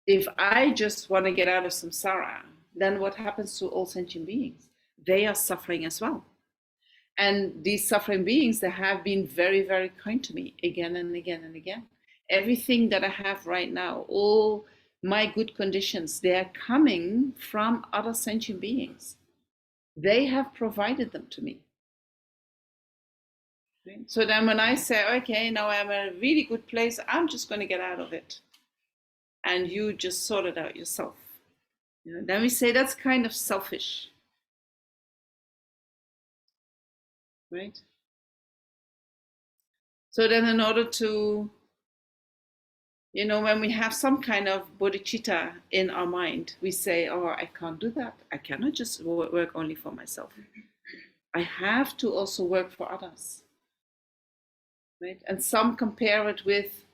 If I just want to get out of samsara, then what happens to all sentient beings? They are suffering as well. And these suffering beings, they have been very, very kind to me again and again and again. Everything that I have right now, all my good conditions, they are coming from other sentient beings. They have provided them to me. Okay? So then when I say, okay, now I'm in a really good place, I'm just going to get out of it. And you just sort it out yourself. You know, then we say that's kind of selfish. Right? So then in order to, you know, when we have some kind of bodhicitta in our mind, we say, oh, I can't do that. I cannot just work only for myself. I have to also work for others. Right? And some compare it with,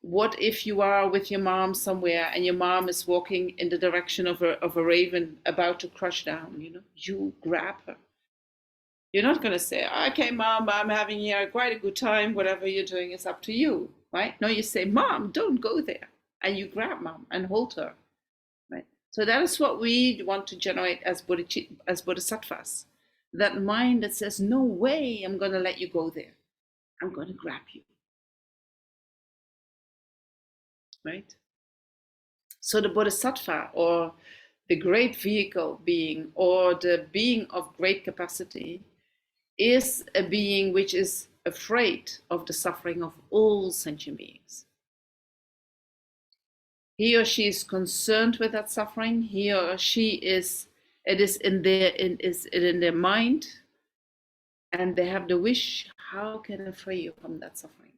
what if you are with your mom somewhere and your mom is walking in the direction of a raven about to crush down, you know, you grab her. You're not going to say, okay, Mom, I'm having here quite a good time. Whatever you're doing is up to you, right? No, you say, Mom, don't go there. And you grab Mom and hold her, right? So that is what we want to generate as bodhisattvas. That mind that says, no way I'm going to let you go there. I'm going to grab you, right? So the bodhisattva, or the great vehicle being, or the being of great capacity, is a being which is afraid of the suffering of all sentient beings. He or she is concerned with that suffering. He or she is, it is in their mind, and they have the wish, how can I free you from that suffering?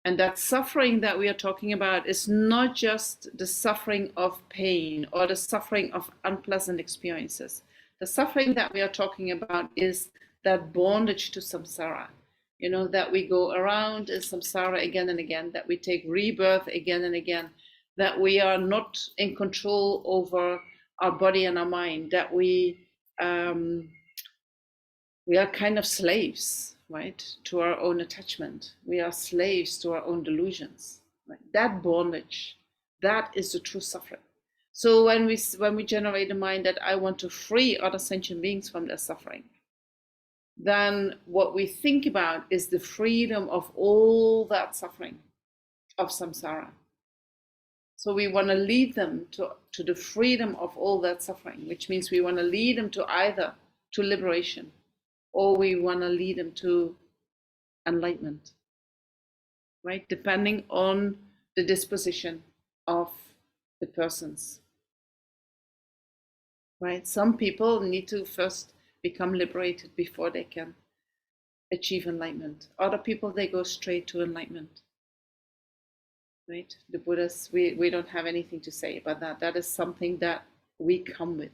And that suffering that we are talking about is not just the suffering of pain or the suffering of unpleasant experiences. The suffering that we are talking about is that bondage to samsara, you know, that we go around in samsara again and again, that we take rebirth again and again, that we are not in control over our body and our mind, that we are kind of slaves, right, to our own attachment. We are slaves to our own delusions. Right? That bondage, that is the true suffering. So when we generate a mind that I want to free other sentient beings from their suffering, then what we think about is the freedom of all that suffering of samsara. So we want to lead them to the freedom of all that suffering, which means we want to lead them to either to liberation, or we want to lead them to enlightenment, right? Depending on the disposition of the persons. Right? Some people need to first become liberated before they can achieve enlightenment. Other people, they go straight to enlightenment. Right? The Buddhas, we don't have anything to say about that. That is something that we come with.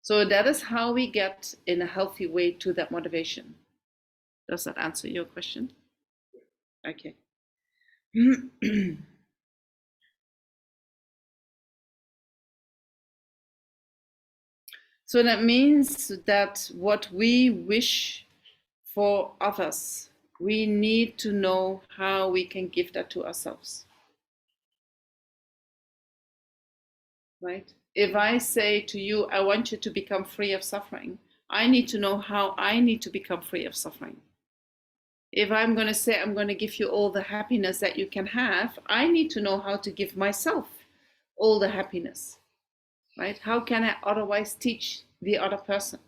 So that is how we get in a healthy way to that motivation. Does that answer your question? Okay. So that means that what we wish for others, we need to know how we can give that to ourselves. Right? If I say to you, I want you to become free of suffering, I need to know how I need to become free of suffering. If I'm going to say, I'm going to give you all the happiness that you can have, I need to know how to give myself all the happiness. Right? How can I otherwise teach the other person?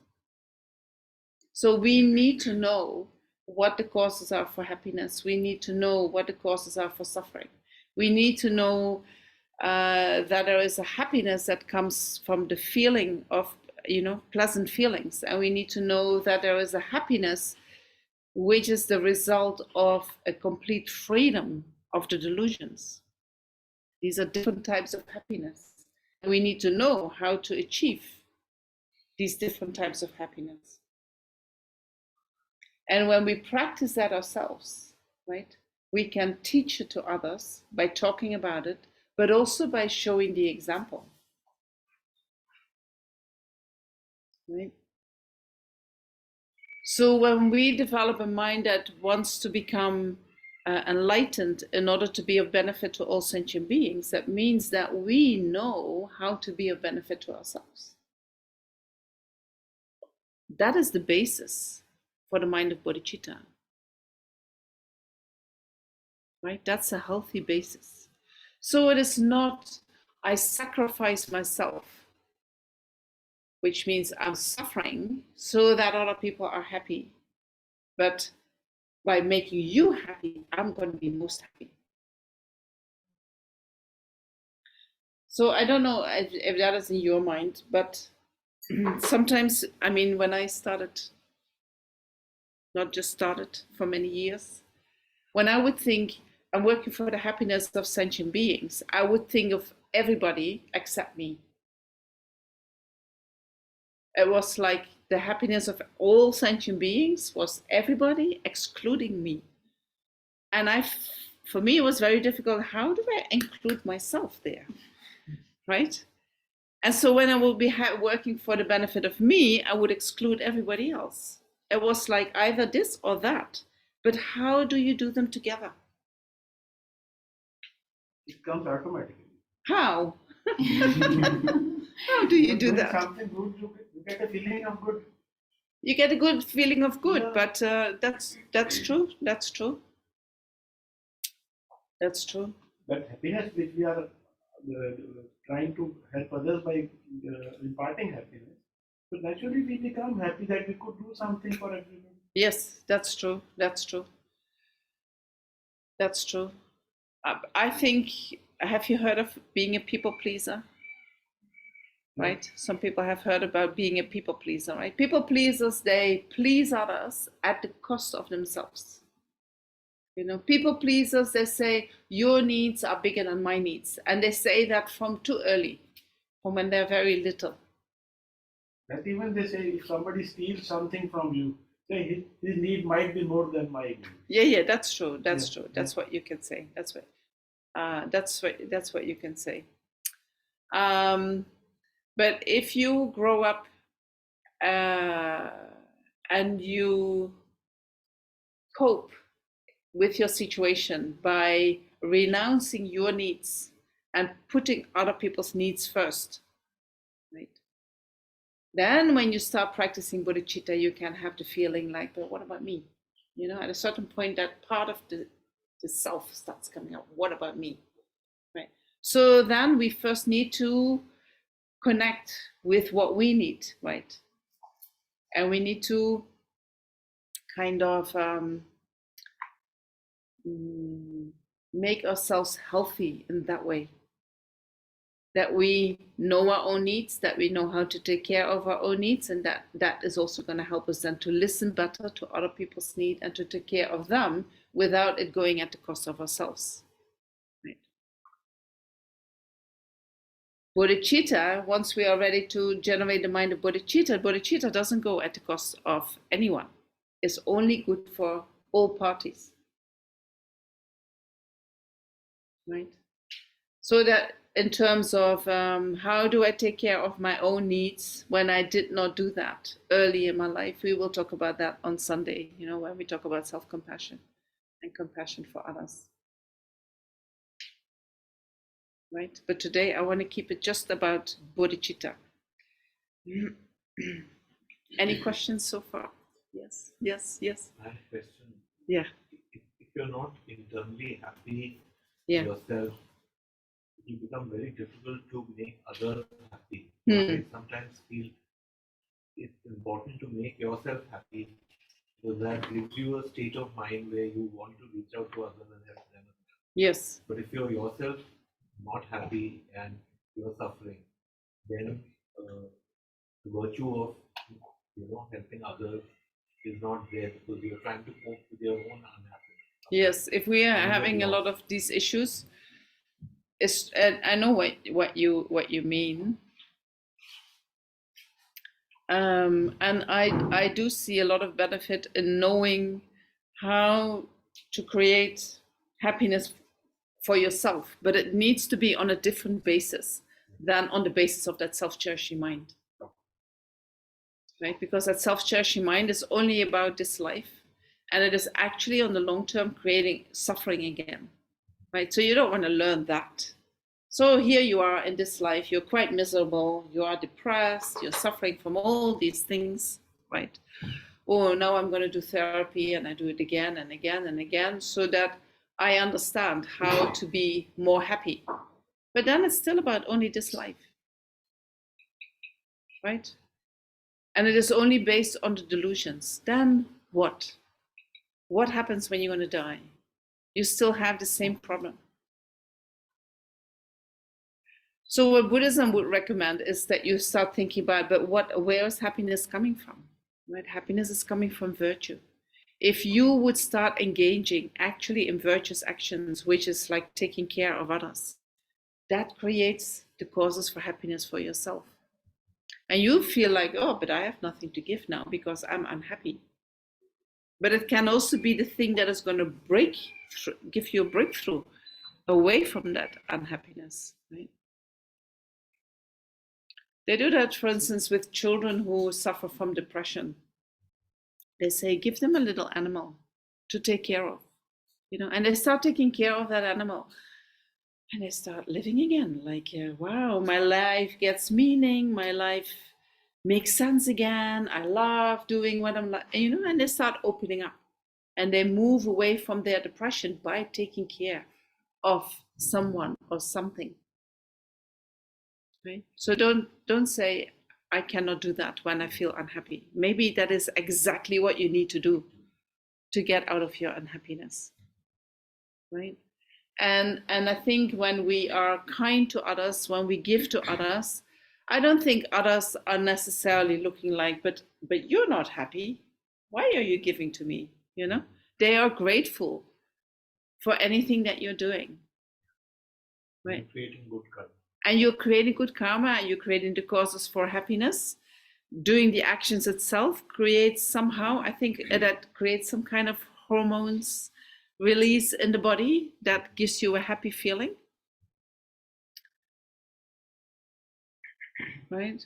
So we need to know what the causes are for happiness. We need to know what the causes are for suffering. We need to know that there is a happiness that comes from the feeling of, you know, pleasant feelings. And we need to know that there is a happiness which is the result of a complete freedom of the delusions. These are different types of happiness. We need to know how to achieve these different types of happiness. And when we practice that ourselves, right, we can teach it to others by talking about it, but also by showing the example. Right? So when we develop a mind that wants to become enlightened in order to be of benefit to all sentient beings, that means that we know how to be of benefit to ourselves. That is the basis for the mind of bodhicitta. Right? That's a healthy basis. So it is not, I sacrifice myself, which means I'm suffering so that other people are happy. But by making you happy, I'm going to be most happy. So I don't know if that is in your mind, but sometimes, I mean, when I started, not just started, for many years, when I would think I'm working for the happiness of sentient beings, I would think of everybody except me. It was like the happiness of all sentient beings was everybody excluding me. And for me, it was very difficult. How do I include myself there? Right? And so when I will be working for the benefit of me, I would exclude everybody else. It was like either this or that. But how do you do them together? It comes automatically. How? How do you do that? Something good, you get a feeling of good. You get a good feeling of good, Yeah. but that's true. That's true. That's true. That happiness which we are trying to help others by imparting happiness, so naturally we become happy that we could do something for everyone. Yes, that's true. That's true. That's true. I think, have you heard of being a people pleaser? Right? Some people have heard about being a people pleaser, right? People pleasers, they please others at the cost of themselves. You know, people pleasers, they say, your needs are bigger than my needs. And they say that from too early, from when they're very little. That even they say, if somebody steals something from you, say his need might be more than my need. Yeah, that's true. That's true. That's what you can say. That's what you can say. But if you grow up and you cope with your situation by renouncing your needs and putting other people's needs first, right? Then when you start practicing bodhicitta, you can have the feeling like, but what about me? You know, at a certain point, that part of the self starts coming out. What about me? Right? So then we first need to connect with what we need, right? And we need to kind of make ourselves healthy in that way. That we know our own needs, that we know how to take care of our own needs, and that is also going to help us then to listen better to other people's needs and to take care of them without it going at the cost of ourselves. Right. Bodhicitta, once we are ready to generate the mind of bodhicitta, bodhicitta doesn't go at the cost of anyone. It's only good for all parties. Right? So that in terms of how do I take care of my own needs when I did not do that early in my life, we will talk about that on Sunday, you know, when we talk about self-compassion and compassion for others. Right? But today I want to keep it just about bodhicitta. Any questions so far? Yes. I have a question. Yeah. If you're not internally happy Yeah. yourself, it will become very difficult to make others happy. I sometimes feel it's important to make yourself happy, because that gives you a state of mind where you want to reach out to others and help them. Yes. But if you're yourself not happy and you're suffering, then the virtue of helping others is not there, because you're trying to cope with your own unhappiness. Yes, if we are having a lot of these issues, and I know what you mean. And I do see a lot of benefit in knowing how to create happiness for yourself, but it needs to be on a different basis than on the basis of that self-cherishing mind. Right? Because that self-cherishing mind is only about this life, and it is actually on the long term creating suffering again. Right? So you don't want to learn that. So here you are in this life, you're quite miserable, you are depressed, you're suffering from all these things, right? Oh, now I'm going to do therapy, and I do it again and again and again so that I understand how to be more happy. But then it's still about only this life, right? And it is only based on the delusions. Then what? What happens when you're going to die? You still have the same problem. So what Buddhism would recommend is that you start thinking about, but where is happiness coming from? Right? Happiness is coming from virtue. If you would start engaging actually in virtuous actions, which is like taking care of others, that creates the causes for happiness for yourself. And you feel like, oh, but I have nothing to give now because I'm unhappy. But it can also be the thing that is going to give you a breakthrough away from that unhappiness, right? They do that, for instance, with children who suffer from depression. They say, give them a little animal to take care of, and they start taking care of that animal. And they start living again, like, wow, my life gets meaning, my life makes sense again, I love doing what I'm like, and they start opening up. And they move away from their depression by taking care of someone or something. Right? So don't say, I cannot do that when I feel unhappy. Maybe that is exactly what you need to do to get out of your unhappiness. Right? And I think when we are kind to others, when we give to others, I don't think others are necessarily looking like, but you're not happy. Why are you giving to me? They are grateful for anything that you're doing. Right? You're creating good karma. And you're creating good karma, and you're creating the causes for happiness. Doing the actions itself creates somehow, I think that creates some kind of hormones release in the body that gives you a happy feeling. Right?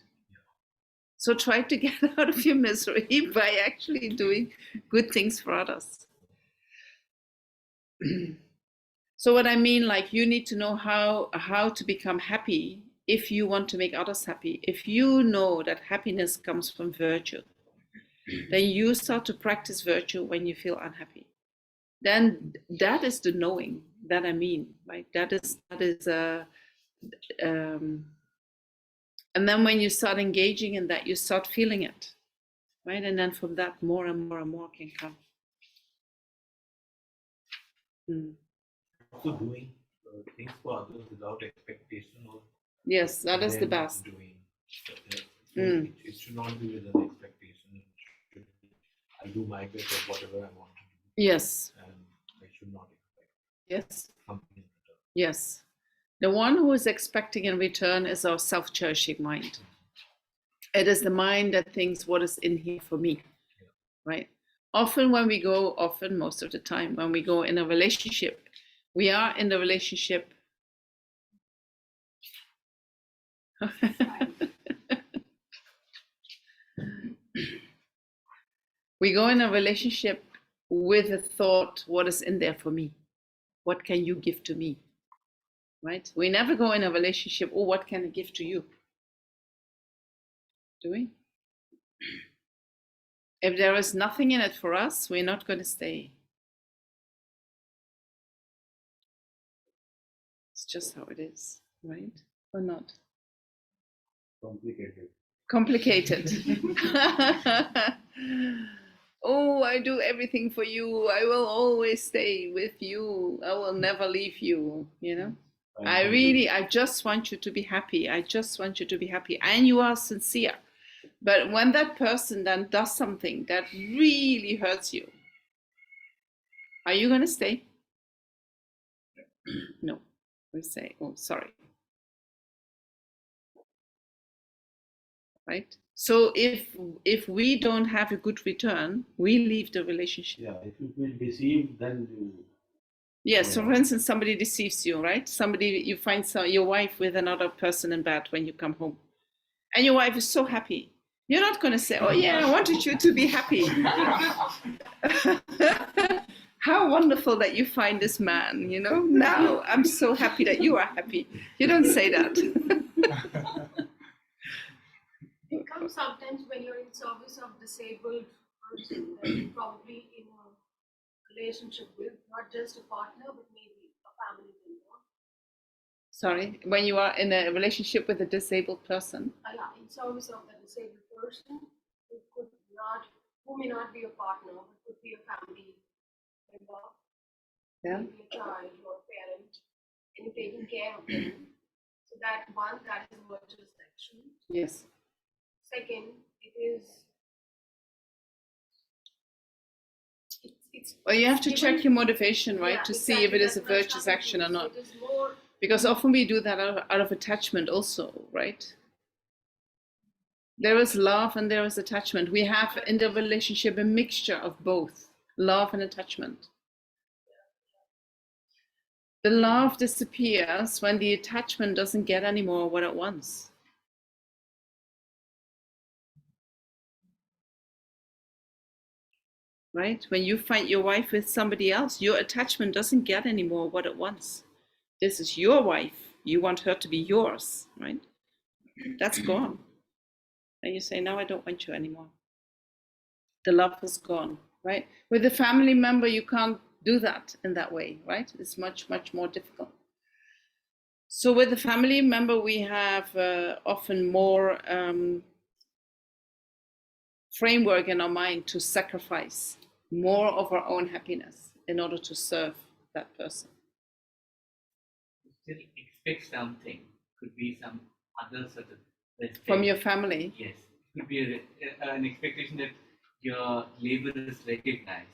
So try to get out of your misery by actually doing good things for others. So what I mean, like, you need to know how to become happy if you want to make others happy. If you know that happiness comes from virtue, then you start to practice virtue when you feel unhappy. Then that is the knowing that I mean, right? That is and then when you start engaging in that, you start feeling it, right? And then from that, more and more and more can come. Also doing things for others without expectation of. Yes, that is the best. Doing. It should not be with an expectation. I do my bit of whatever I want to do. Yes. And I should not expect. Yes. Something in return. Yes. The one who is expecting in return is our self-cherishing mind. It is the mind that thinks, what is in here for me, right? Most of the time, when we go in a relationship, we are in the relationship. We go in a relationship with a thought, what is in there for me? What can you give to me? Right? We never go in a relationship, oh, what can I give to you? Do we? If there is nothing in it for us, we're not going to stay. It's just how it is, right? Or not? Complicated. Oh, I do everything for you. I will always stay with you. I will never leave you, I just want you to be happy. I just want you to be happy. And you are sincere. But when that person then does something that really hurts you, are you going to stay? No. We say, oh, sorry. right? So if we don't have a good return, we leave the relationship. Yeah, if you feel deceived, then you. Yes, so for instance, somebody deceives you, right? You find your wife with another person in bed when you come home. And your wife is so happy. You're not going to say, oh yeah, I wanted you to be happy. How wonderful that you find this man, you know? Now I'm so happy that you are happy. You don't say that. It comes sometimes when you're in service of disabled person that you're probably in a relationship with, not just a partner, but maybe a family member. Sorry, when you are in a relationship with a disabled person. Yeah, in service of the disabled person who may not be a partner, but could be a family member, maybe a child or a parent, and you're taking care of them. So that is virtuous action. Yes. Second, well, you have to check your motivation, right, to see if it is a virtuous action or not. Because often we do that out of attachment also, right? There is love and there is attachment. We have in the relationship a mixture of both, love and attachment. The love disappears when the attachment doesn't get any more what it wants. Right? When you find your wife with somebody else, your attachment doesn't get any more what it wants. This is your wife. You want her to be yours, right? That's gone. And you say, now I don't want you anymore. The love is gone, right? With a family member, you can't do that in that way, right? It's much, much more difficult. So with a family member, we have often more framework in our mind to sacrifice more of our own happiness in order to serve that person. Still expect something, could be some other sort of respect. From your family? Yes, it could be an expectation that your labor is recognized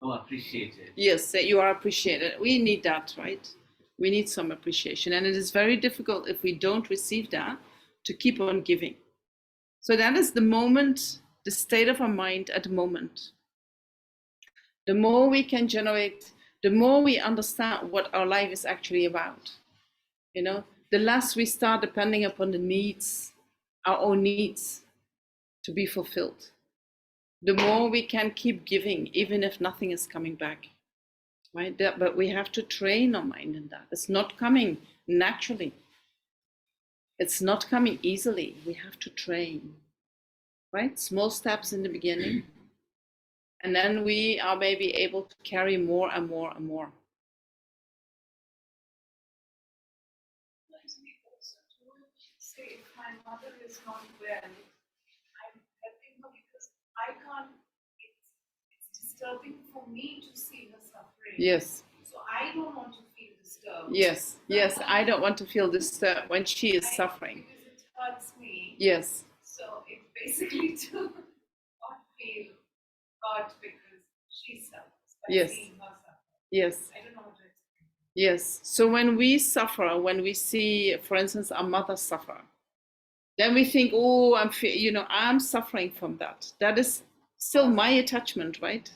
or appreciated. Yes, that you are appreciated. We need that, right? We need some appreciation, and it is very difficult if we don't receive that to keep on giving. So that is the moment, the state of our mind at the moment. The more we can generate, the more we understand what our life is actually about. You know, the less we start depending upon the needs, our own needs, to be fulfilled. The more we can keep giving, even if nothing is coming back. Right? But we have to train our mind in that. It's not coming naturally. It's not coming easily. We have to train. Right? Small steps in the beginning. And then we are maybe able to carry more and more and more. Say if my mother is not well, I'm helping her because I can't, it's disturbing for me to see her suffering. Yes. So I don't want to feel disturbed. Yes, yes, I don't want to feel disturbed when she is suffering. Because it hurts me. Yes. So it's basically to not feel hurt because she suffers. Yes. Seeing her suffer. Yes. I don't know how to explain. Yes. So when we suffer, when we see, for instance, our mother suffer, then we think, oh, I'm suffering from that. That is still my attachment, right?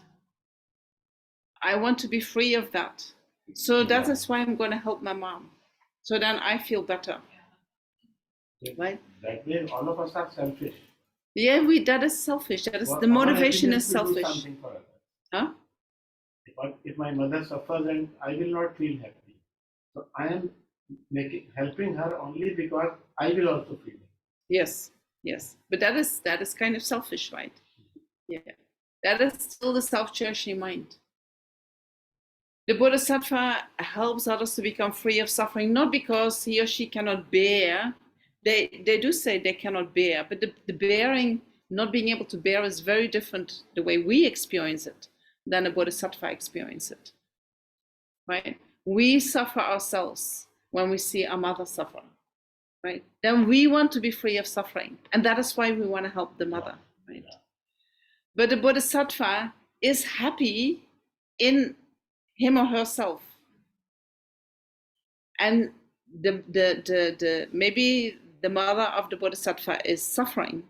I want to be free of that. So that is why I'm going to help my mom. So then I feel better. Right? That way, all of us are selfish. Yeah, that is selfish. That is the motivation is selfish. Huh? If my mother suffers and I will not feel happy, so I am helping her only because I will also feel it. Yes, yes, but that is kind of selfish, right? Yeah, that is still the self-cherishing mind. The Bodhisattva helps others to become free of suffering, not because he or she cannot bear. They do say they cannot bear, but the bearing, not being able to bear, is very different the way we experience it than a Bodhisattva experience it. Right? We suffer ourselves when we see our mother suffer. Right? Then we want to be free of suffering, and that is why we want to help the mother. Right? But the Bodhisattva is happy in him or herself, and the maybe the mother of the Bodhisattva is suffering,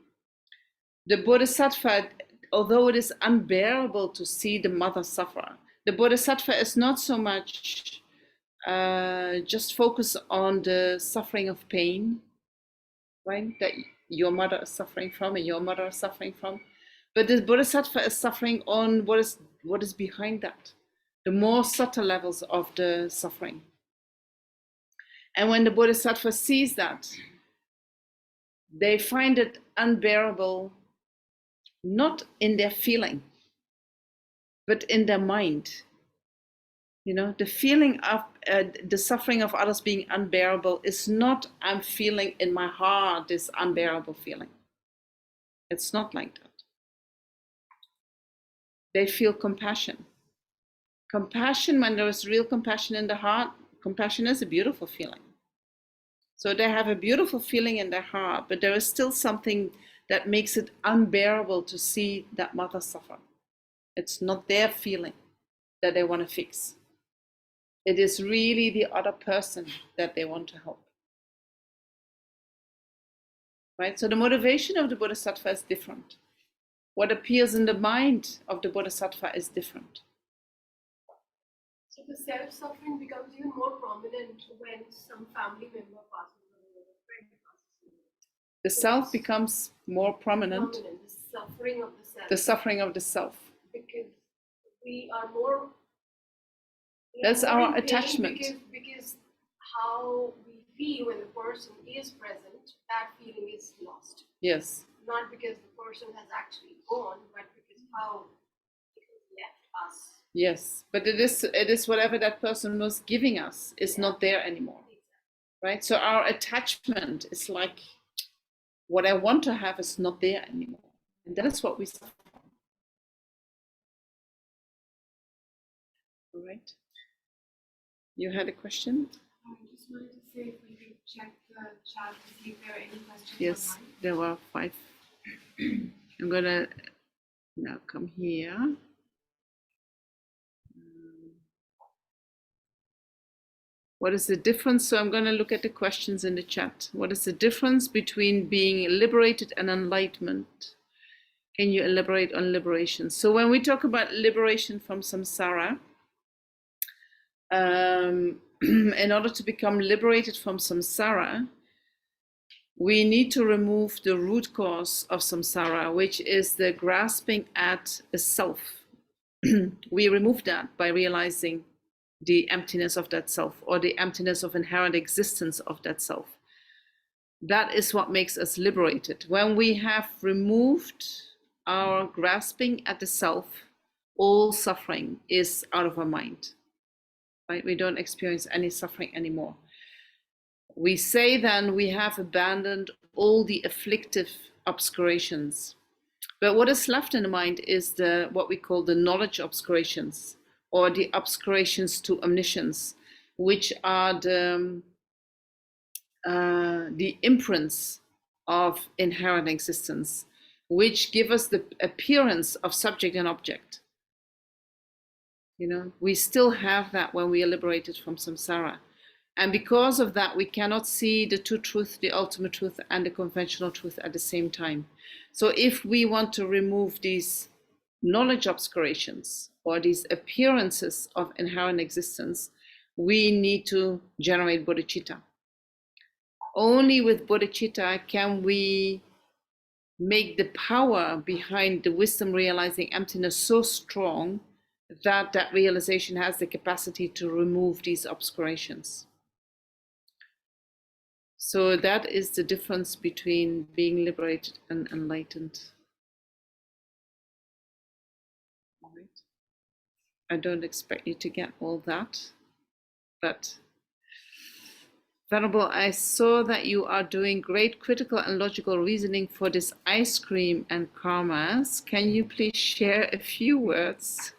The Bodhisattva, although it is unbearable to see the mother suffer, the Bodhisattva is not so much just focus on the suffering of pain, right? That your mother is suffering from and your mother is suffering from. But the Bodhisattva is suffering on what is behind that, the more subtle levels of the suffering. And when the Bodhisattva sees that, they find it unbearable, not in their feeling, but in their mind. You know, the feeling of the suffering of others being unbearable is not, I'm feeling in my heart this unbearable feeling. It's not like that. They feel compassion. Compassion, when there is real compassion in the heart, compassion is a beautiful feeling. So they have a beautiful feeling in their heart, but there is still something that makes it unbearable to see that mother suffer. It's not their feeling that they want to fix. It is really the other person that they want to help. Right? So the motivation of the Bodhisattva is different. What appears in the mind of the Bodhisattva is different. So the self-suffering becomes even more prominent when some family member passes away or a friend passes away. The self becomes more prominent. The suffering of the self. The suffering of the self. Because we are more. That's our attachment. Because how we feel when the person is present, that feeling is lost. Yes. Not because the person has actually gone, but because how it has left us. Yes, but it is whatever that person was giving us is not there anymore. Right? So our attachment is like what I want to have is not there anymore. And that is what we suffer from. All right. You had a question? I just wanted to say if we could check the chat to see if there are any questions. Yes, online. there were 5. I'm gonna now come here. What is the difference? So I'm going to look at the questions in the chat. What is the difference between being liberated and enlightenment? Can you elaborate on liberation? So when we talk about liberation from samsara, in order to become liberated from samsara, we need to remove the root cause of samsara, which is the grasping at a self. We remove that by realizing the emptiness of that self, or the emptiness of inherent existence of that self. That is what makes us liberated. When we have removed our grasping at the self, all suffering is out of our mind. Right? We don't experience any suffering anymore. We say then we have abandoned all the afflictive obscurations. But what is left in the mind is what we call the knowledge obscurations, or the obscurations to omniscience, which are the imprints of inherent existence, which give us the appearance of subject and object. You know, we still have that when we are liberated from samsara. And because of that, we cannot see the two truths, the ultimate truth and the conventional truth at the same time. So if we want to remove these knowledge obscurations, or these appearances of inherent existence, we need to generate bodhicitta. Only with bodhicitta can we make the power behind the wisdom realizing emptiness so strong that that realization has the capacity to remove these obscurations. So that is the difference between being liberated and enlightened. I don't expect you to get all that, but Venerable, I saw that you are doing great critical and logical reasoning for this ice cream and karmas. Can you please share a few words?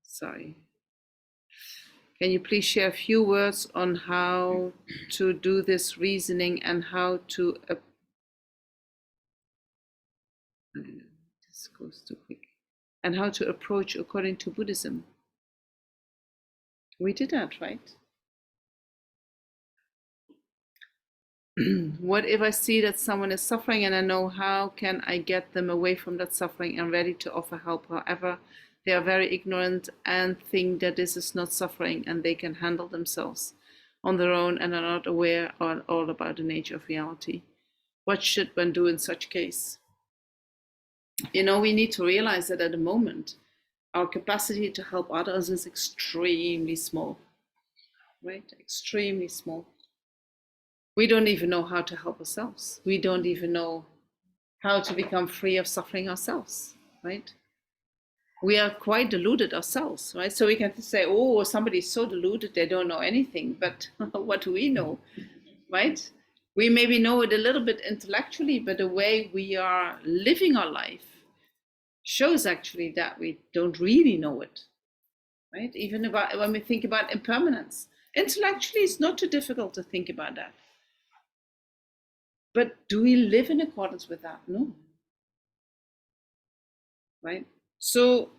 Sorry. Can you please share a few words on how to do this reasoning and how to this goes too quick. And how to approach according to Buddhism? We did that, right? What if I see that someone is suffering and I know how can I get them away from that suffering and ready to offer help. However, they are very ignorant and think that this is not suffering and they can handle themselves on their own and are not aware at all about the nature of reality. What should one do in such case? You know, we need to realize that at the moment, our capacity to help others is extremely small, right? Extremely small. We don't even know how to help ourselves. We don't even know how to become free of suffering ourselves, right? We are quite deluded ourselves, right? So we can say, oh, somebody's so deluded, they don't know anything. But what do we know, right? We maybe know it a little bit intellectually, but the way we are living our life shows actually that we don't really know it, right? Even about when we think about impermanence. Intellectually, it's not too difficult to think about that. But do we live in accordance with that? No. Right? So,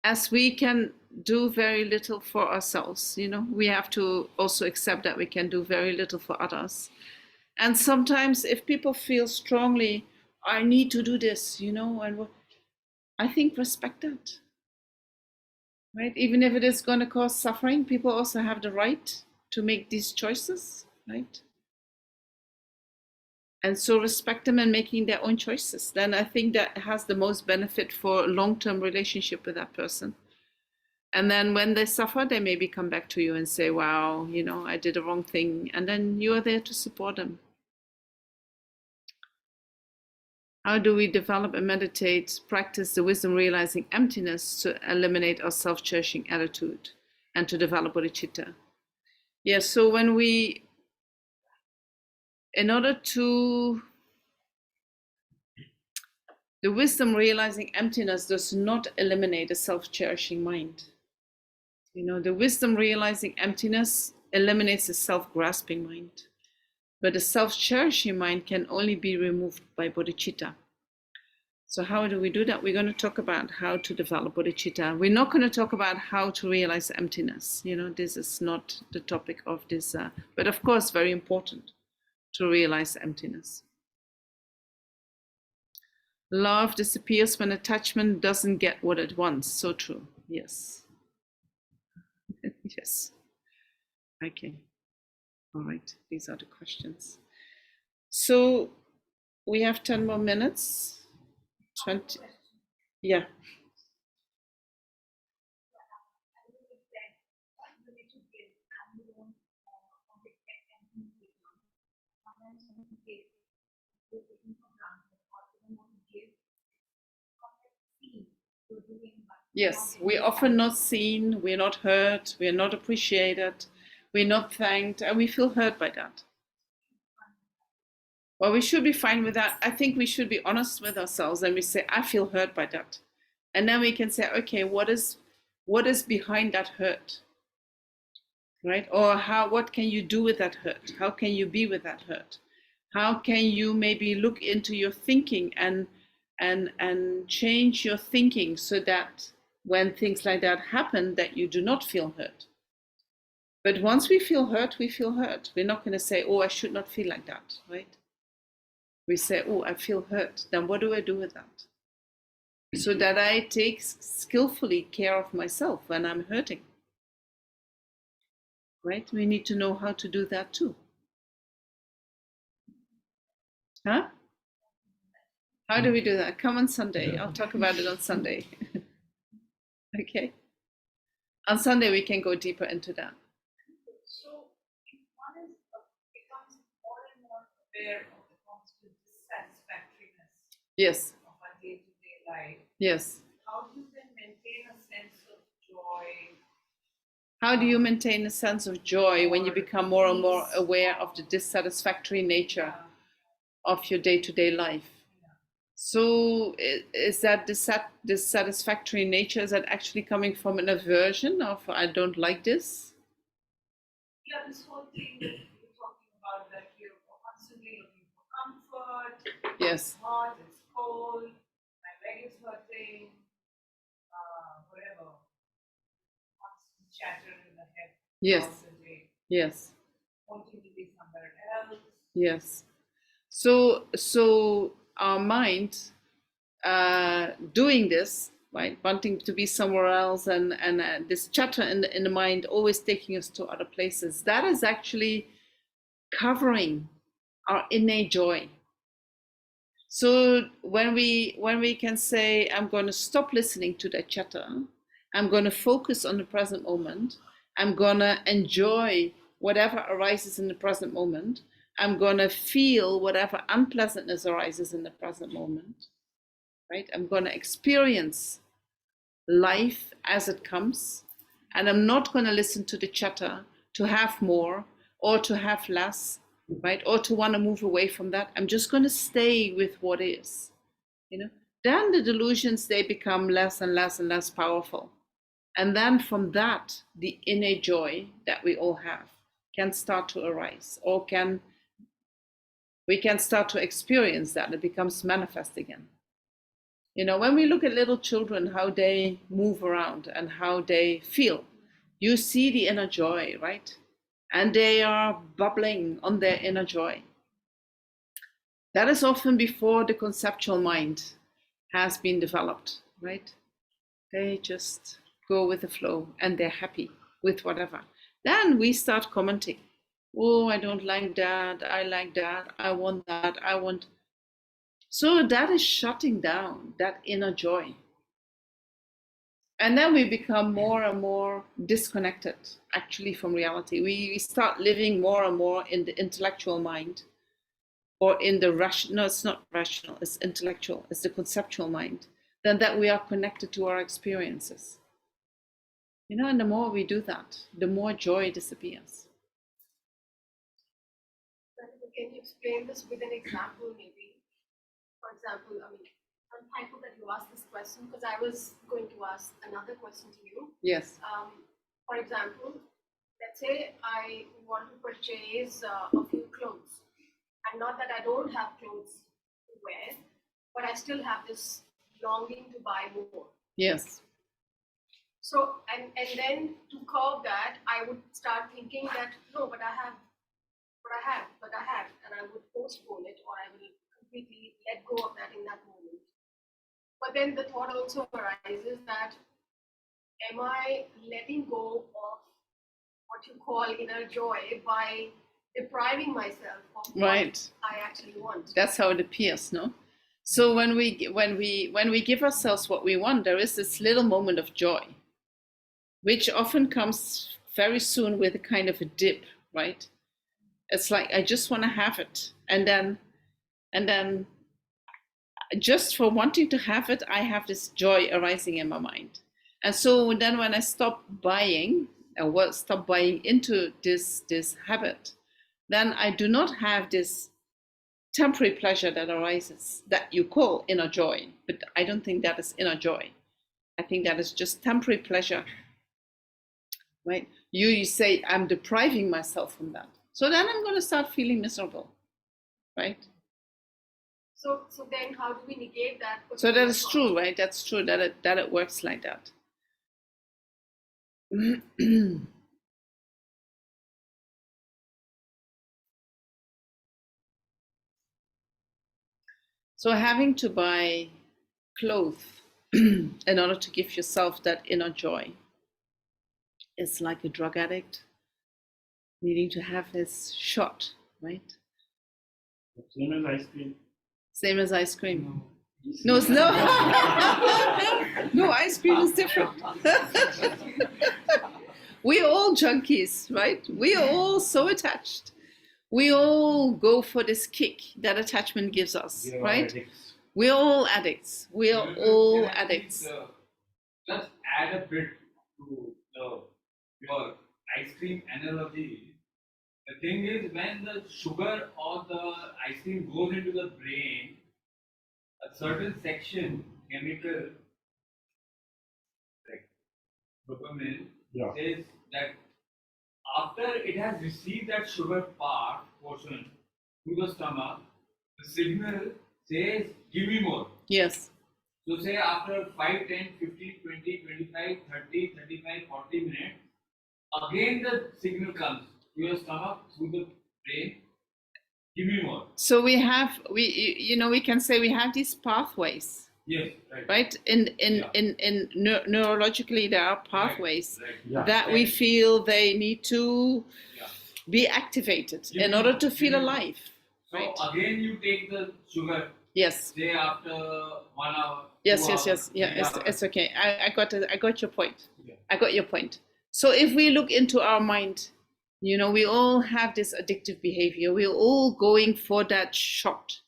as we can do very little for ourselves, you know, we have to also accept that we can do very little for others. And sometimes if people feel strongly, I need to do this, you know, and I think respect that. Right? Even if it is going to cause suffering, people also have the right to make these choices, right? And so respect them and making their own choices. Then I think that has the most benefit for a long-term relationship with that person. And then when they suffer, they maybe come back to you and say, wow, you know, I did the wrong thing. And then you are there to support them. How do we develop and meditate, practice the wisdom realizing emptiness to eliminate our self-cherishing attitude and to develop bodhicitta? Yeah, so when we, in order to, the wisdom realizing emptiness does not eliminate a self-cherishing mind. You know, the wisdom realizing emptiness eliminates a self-grasping mind. But the self-cherishing mind can only be removed by bodhicitta. So how do we do that? We're going to talk about how to develop bodhicitta. We're not going to talk about how to realize emptiness. You know, this is not the topic of this, but of course, very important to realize emptiness. Love disappears when attachment doesn't get what it wants. So true. Yes. Yes. Okay. All right. These are the questions. So we have 10 more minutes. 20. Yeah. Yes, we're often not seen, we're not heard, we're not appreciated, we're not thanked, and we feel hurt by that. Well, we should be fine with that. I think we should be honest with ourselves and we say, I feel hurt by that. And then we can say, okay, what is behind that hurt? Right? Or what can you do with that hurt? How can you be with that hurt? How can you maybe look into your thinking and change your thinking so that when things like that happen, that you do not feel hurt. But once we feel hurt, we feel hurt. We're not going to say, oh, I should not feel like that, right? We say, oh, I feel hurt. Then what do I do with that? So that I take skillfully care of myself when I'm hurting. Right? We need to know how to do that too. Huh? How do we do that? Come on Sunday. I'll talk about it on Sunday. Okay. On Sunday, we can go deeper into that. So, if one becomes more and more aware of the constant dissatisfactoriness yes. of our day-to-day life, yes. how do you then maintain a sense of joy? How do you maintain a sense of joy when you become more and more aware of the dissatisfactory nature of your day-to-day life? So is that dissatisfactory nature, is that actually coming from an aversion of I don't like this? Yeah, this whole thing that you're talking about, that you're constantly looking for comfort. Yes. It's hot, it's cold, my leg is hurting, whatever. Constant chatter in the head. Yes. Yes. wanting to be somewhere else. Yes. So our mind doing this, right, wanting to be somewhere else, and this chatter in the mind always taking us to other places, that is actually covering our innate joy. So when we can say, I'm going to stop listening to that chatter, I'm going to focus on the present moment, I'm going to enjoy whatever arises in the present moment, I'm going to feel whatever unpleasantness arises in the present moment, right? I'm going to experience life as it comes, and I'm not going to listen to the chatter to have more or to have less, right? Or to want to move away from that. I'm just going to stay with what is, you know. Then the delusions, they become less and less and less powerful. And then from that, the innate joy that we all have can start to arise, or we can start to experience that. It becomes manifest again. You know, when we look at little children, how they move around and how they feel, you see the inner joy, right? And they are bubbling on their inner joy. That is often before the conceptual mind has been developed, right? They just go with the flow and they're happy with whatever. Then we start commenting. Oh, I don't like that. I like that. I want that. I want. So that is shutting down that inner joy. And then we become more and more disconnected actually from reality. We start living more and more in the intellectual mind, or in the rational, no, it's not rational, it's intellectual, it's the conceptual mind, than that we are connected to our experiences. You know, and the more we do that, the more joy disappears. Can you explain this with an example, maybe? For example, I mean, I'm thankful that you asked this question, because I was going to ask another question to you. Yes. For example, let's say I want to purchase a few clothes, and not that I don't have clothes to wear, but I still have this longing to buy more. Yes. So, and then to curb that, I would start thinking that, no, but I have, and I would postpone it, or I will completely let go of that in that moment. But then the thought also arises that, am I letting go of what you call inner joy by depriving myself of what I actually want? That's how it appears, no? So when we give ourselves what we want, there is this little moment of joy, which often comes very soon with a kind of a dip, right? It's like, I just want to have it. And then just for wanting to have it, I have this joy arising in my mind. And so then when I stop buying, or stop buying into this habit, then I do not have this temporary pleasure that arises that you call inner joy. But I don't think that is inner joy. I think that is just temporary pleasure, right? You say, I'm depriving myself from that. So then I'm going to start feeling miserable, right? So then how do we negate that? So that is true, right? That's true that it works like that. So having to buy clothes in order to give yourself that inner joy is like a drug addict needing to have his shot, right? Same as ice cream. Same as ice cream. No, it's no. No, ice cream is different. We're all junkies, right? We are all so attached. We all go for this kick that attachment gives us, right? We're all addicts. We are all addicts. Just add a bit to your ice cream analogy. The thing is, when the sugar or the ice cream goes into the brain, a certain section, chemical, like dopamine, says that after it has received that sugar portion to the stomach, the signal says, give me more. Yes. So say after 5, 10, 15, 20, 25, 30, 35, 40 minutes, again the signal comes. to your stomach through the brain. Give me more. So we can say we have these pathways. Yes, right. Right? Neurologically, there are pathways Right. that we feel they need to be activated in order to feel alive. So Right? again, you take the sugar. Yes. Say after 1 hour. Yes. 2 Yes. hours, Yeah. 3 hours. It's okay. I got your point. Yeah. I got your point. So if we look into our mind, we all have this addictive behavior. We're all going for that shot.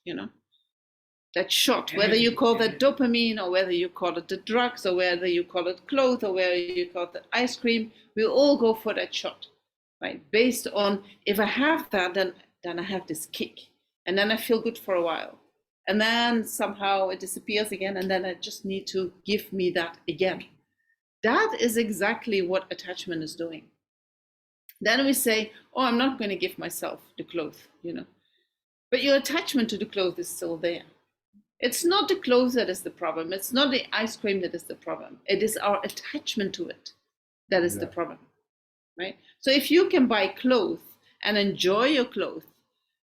That shot, whether you call that dopamine or whether you call it the drugs or whether you call it clothes or whether you call it the ice cream, we all go for that shot, right? Based on, if I have that, then I have this kick, and then I feel good for a while, and then somehow it disappears again, and then I just need to give me that again. That is exactly what attachment is doing. Then we say, oh, I'm not going to give myself the clothes, but your attachment to the clothes is still there. It's not the clothes that is the problem. It's not the ice cream that is the problem. It is our attachment to it that is the problem, right? So if you can buy clothes and enjoy your clothes,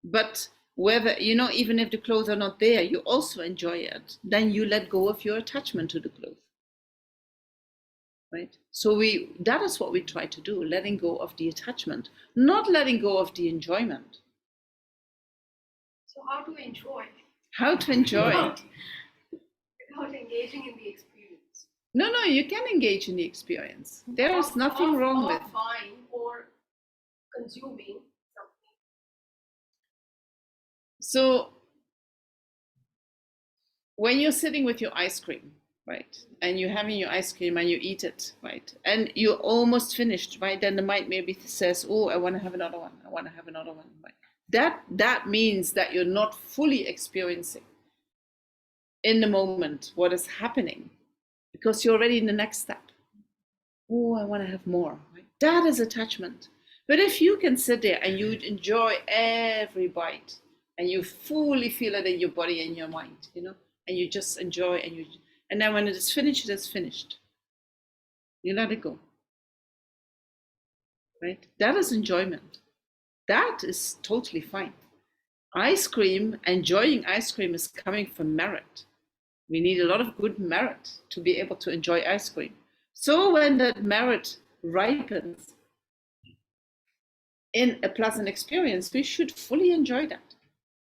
but whether, even if the clothes are not there, you also enjoy it, then you let go of your attachment to the clothes, right? So that is what we try to do, letting go of the attachment, not letting go of the enjoyment. So how to enjoy? How to enjoy? Without engaging in the experience. No, you can engage in the experience. There is nothing wrong with buying or consuming something. So when you're sitting with your ice cream, right, and you're having your ice cream and you eat it, right, and you're almost finished, right, then the mind maybe says, oh, I want to have another one. I want to have another one, right? That means that you're not fully experiencing in the moment what is happening, because you're already in the next step. Oh, I want to have more. Right? That is attachment. But if you can sit there and you enjoy every bite and you fully feel it in your body and your mind, and you just enjoy, and then when it is finished, it is finished. You let it go. Right? That is enjoyment. That is totally fine. Ice cream, enjoying ice cream is coming from merit. We need a lot of good merit to be able to enjoy ice cream. So when that merit ripens in a pleasant experience, we should fully enjoy that.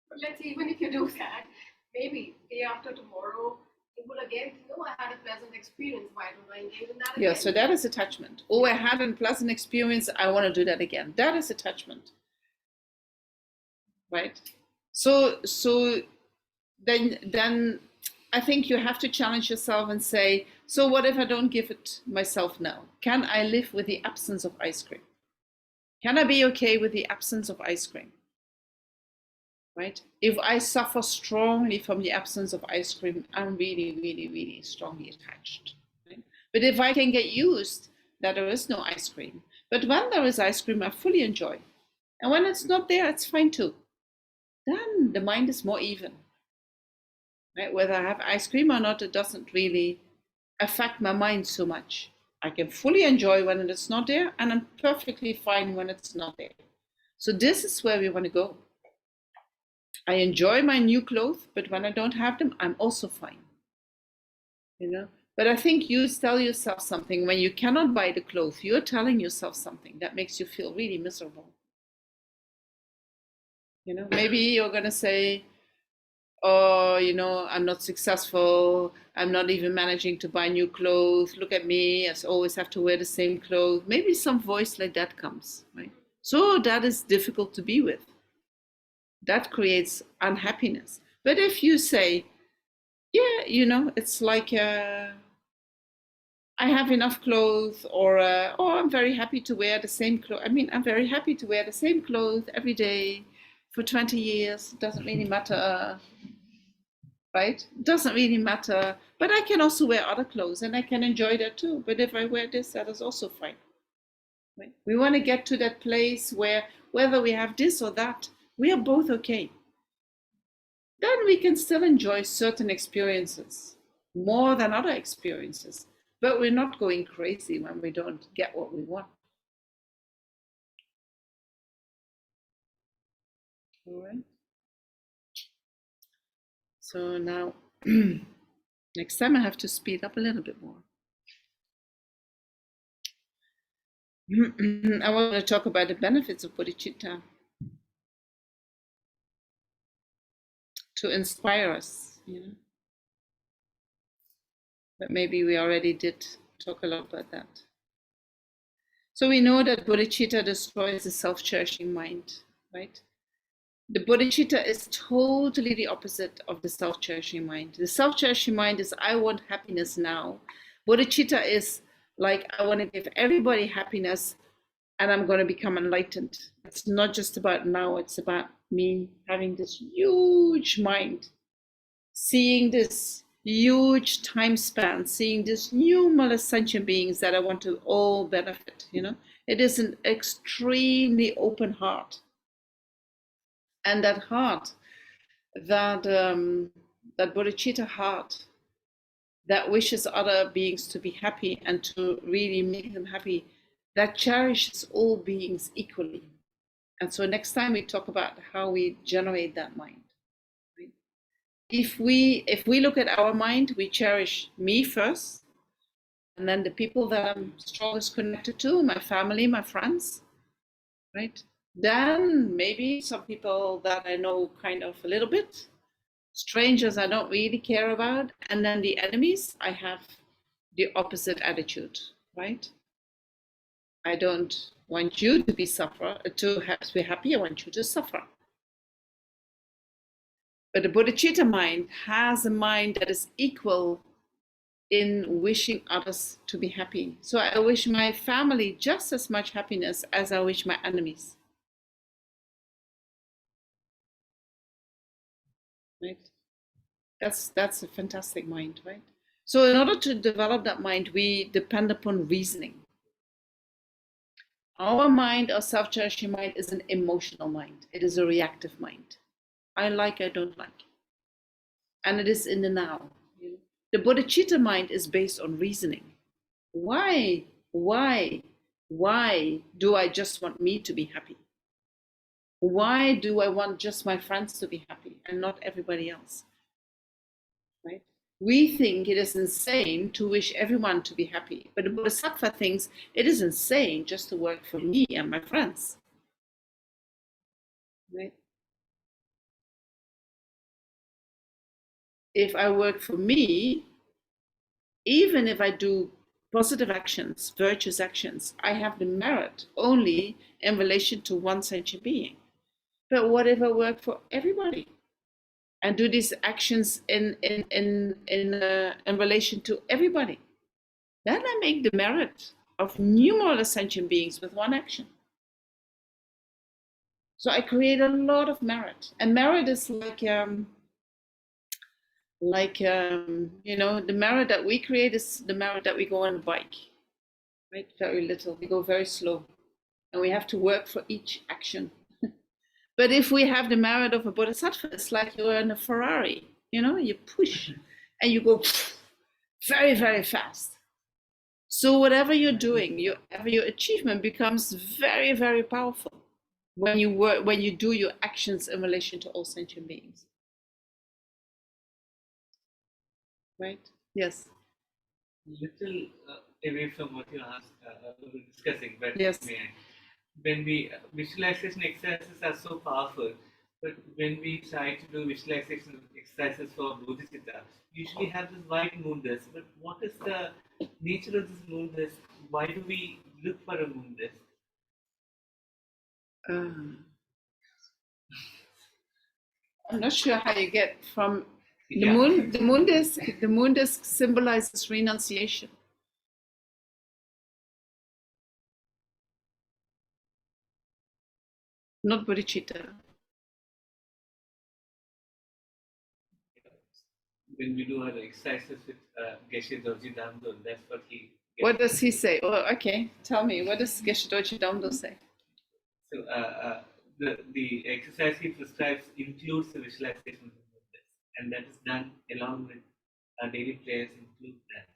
But let's say, even if you do that, maybe day after tomorrow, you will again think, oh, I had a pleasant experience. Why don't I engage in that again? Yeah, so that is attachment. Oh, I had a pleasant experience. I want to do that again. That is attachment. Right? So then I think you have to challenge yourself and say, so what if I don't give it myself now? Can I live with the absence of ice cream? Can I be okay with the absence of ice cream? Right? If I suffer strongly from the absence of ice cream, I'm really, really, really strongly attached. Right? But if I can get used that there is no ice cream, but when there is ice cream, I fully enjoy. And when it's not there, it's fine too. Then the mind is more even. Right? Whether I have ice cream or not, it doesn't really affect my mind so much. I can fully enjoy when it's not there, and I'm perfectly fine when it's not there. So this is where we want to go. I enjoy my new clothes, but when I don't have them, I'm also fine. But I think you tell yourself something when you cannot buy the clothes. You're telling yourself something that makes you feel really miserable. Maybe you're going to say, oh, I'm not successful. I'm not even managing to buy new clothes. Look at me. I always have to wear the same clothes. Maybe some voice like that comes, right? So that is difficult to be with. That creates unhappiness. But if you say, yeah, it's like, I have enough clothes, or oh, I'm very happy to wear the same clothes. I'm very happy to wear the same clothes every day for 20 years. It doesn't really matter, right? It doesn't really matter. But I can also wear other clothes and I can enjoy that too. But if I wear this, that is also fine. Right? We want to get to that place where whether we have this or that, we are both okay. Then we can still enjoy certain experiences more than other experiences, but we're not going crazy when we don't get what we want. All right. So now, next time I have to speed up a little bit more. I want to talk about the benefits of bodhicitta to inspire us, you know. But maybe we already did talk a lot about that. So we know that bodhicitta destroys the self-cherishing mind, right? The bodhicitta is totally the opposite of the self-cherishing mind. The self-cherishing mind is, I want happiness now. Bodhicitta is like, I want to give everybody happiness and I'm going to become enlightened. It's not just about now, it's about me having this huge mind, seeing this huge time span, seeing these numerous sentient beings that I want to all benefit, you know. It is an extremely open heart. And that heart, that bodhicitta heart, that wishes other beings to be happy and to really make them happy, that cherishes all beings equally. And so next time we talk about how we generate that mind. Right? If we look at our mind, we cherish me first, and then the people that I'm strongest connected to, my family, my friends, right? Then maybe some people that I know kind of a little bit, strangers I don't really care about, and then the enemies, I have the opposite attitude, right? I don't want you to be to be happy, I want you to suffer. But the bodhicitta mind has a mind that is equal in wishing others to be happy. So I wish my family just as much happiness as I wish my enemies. Right? That's a fantastic mind, right? So in order to develop that mind, we depend upon reasoning. Our mind, our self-cherishing mind, is an emotional mind. It is a reactive mind. I like, I don't like. And it is in the now. The bodhicitta mind is based on reasoning. Why do I just want me to be happy? Why do I want just my friends to be happy and not everybody else? Right? We think it is insane to wish everyone to be happy, but the bodhisattva thinks it is insane just to work for me and my friends. Right? If I work for me, even if I do positive actions, virtuous actions, I have the merit only in relation to one sentient being. But what if I work for everybody and do these actions in relation to everybody? Then I make the merit of numerous sentient beings with one action. So I create a lot of merit. And merit is like you know, the merit that we create is the merit that we go on a bike, right? Very little. We go very slow, and we have to work for each action. But if we have the merit of a bodhisattva, it's like you're in a Ferrari, you know, you push and you go very, very fast. So whatever you're doing, your achievement becomes very, very powerful when you do your actions in relation to all sentient beings. Right? Yes. Little away from what you asked, we were discussing, but yes. When we visualization exercises are so powerful, but when we try to do visualization exercises for Bodhicitta, we usually have this white moon disk. But what is the nature of this moon disk? Why do we look for a moon disk? I'm not sure how you get from the moon. The moon disk. The moon disk symbolizes renunciation. Not bodhicitta. When we do our exercises with Geshe Dorji Damdol, that's what he. What does he say? Oh, okay. Tell me. What does Geshe Dorji Damdol say? So the exercise he prescribes includes the visualization of the moon, and that is done along with our daily prayers. Include that.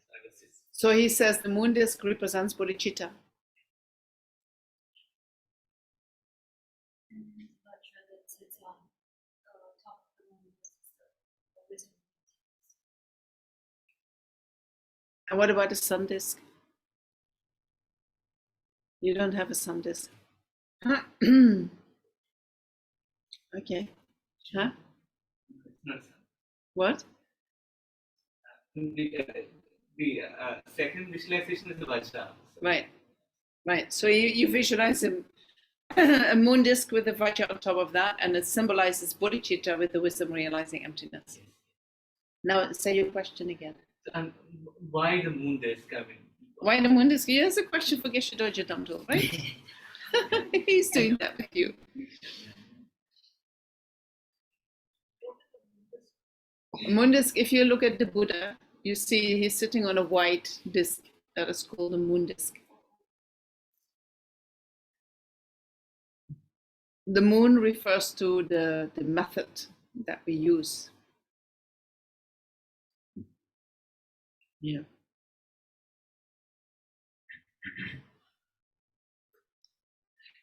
So he says the moon disk represents bodhicitta. And what about a sun disk? You don't have a sun disk. Okay. Huh? It's not sun. What? The second visualization is the Vajra. So Right. Right. So you visualize a moon disk with a Vajra on top of that, and it symbolizes Bodhicitta with the wisdom realizing emptiness. Now say your question again. And why the moon disk? I mean, Why the moon disk? Here's a question for Geshe Dorje Damdul, right? He's doing that with you. Moon disk, if you look at the Buddha, you see he's sitting on a white disk that is called a moon disk. The moon refers to the method that we use. Yeah.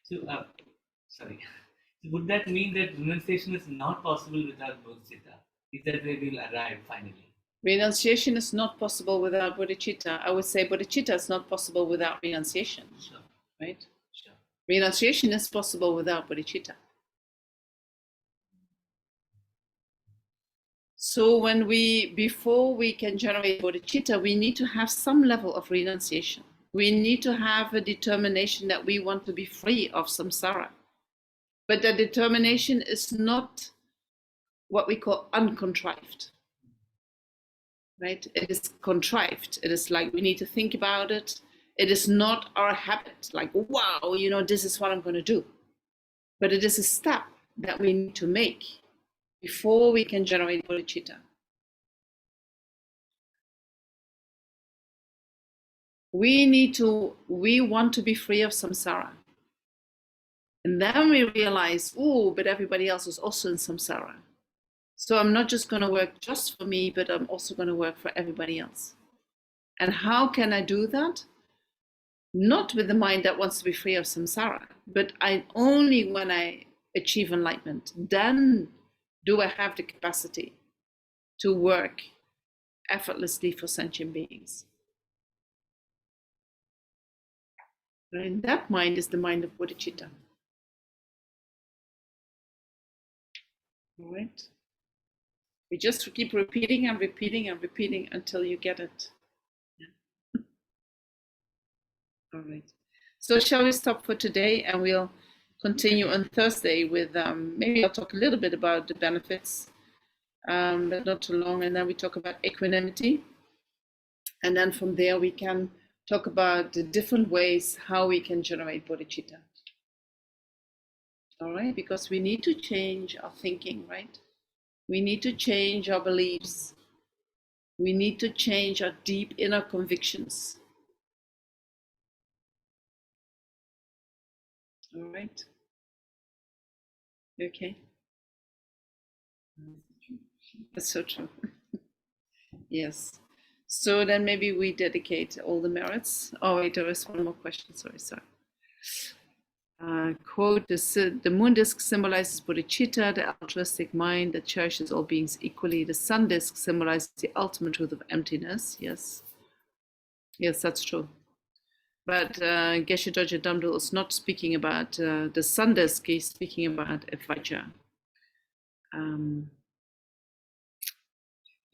so sorry. So would that mean that renunciation is not possible without Bodhicitta? Is that where we'll arrive finally? Renunciation is not possible without bodhicitta. I would say bodhicitta is not possible without renunciation. Sure. Right? Sure. Renunciation is possible without bodhicitta. So before we can generate bodhicitta, we need to have some level of renunciation. We need to have a determination that we want to be free of samsara. But that determination is not what we call uncontrived. Right? It is contrived. It is like we need to think about it. It is not our habit, like, wow, this is what I'm going to do. But it is a step that we need to make before we can generate bodhicitta. We want to be free of samsara. And then we realize, oh, but everybody else is also in samsara. So I'm not just going to work just for me, but I'm also going to work for everybody else. And how can I do that? Not with the mind that wants to be free of samsara, but only when I achieve enlightenment, then do I have the capacity to work effortlessly for sentient beings. And that mind is the mind of bodhicitta. All right? We just keep repeating and repeating and repeating until you get it. Yeah. All right. So shall we stop for today, and we'll continue on Thursday with maybe I'll talk a little bit about the benefits, but not too long, and then we talk about equanimity, and then from there we can talk about the different ways how we can generate bodhicitta. All right, because we need to change our thinking, right? We need to change our beliefs. We need to change our deep inner convictions. All right. Okay. That's so true. Yes. So then maybe we dedicate all the merits. Oh wait, there is one more question. Sorry. Quote, the moon disk symbolizes bodhicitta, the altruistic mind that cherishes all beings equally. The sun disk symbolizes the ultimate truth of emptiness. Yes, that's true. But Geshe Dorje Damdul is not speaking about the sun disk, he's speaking about a vajra.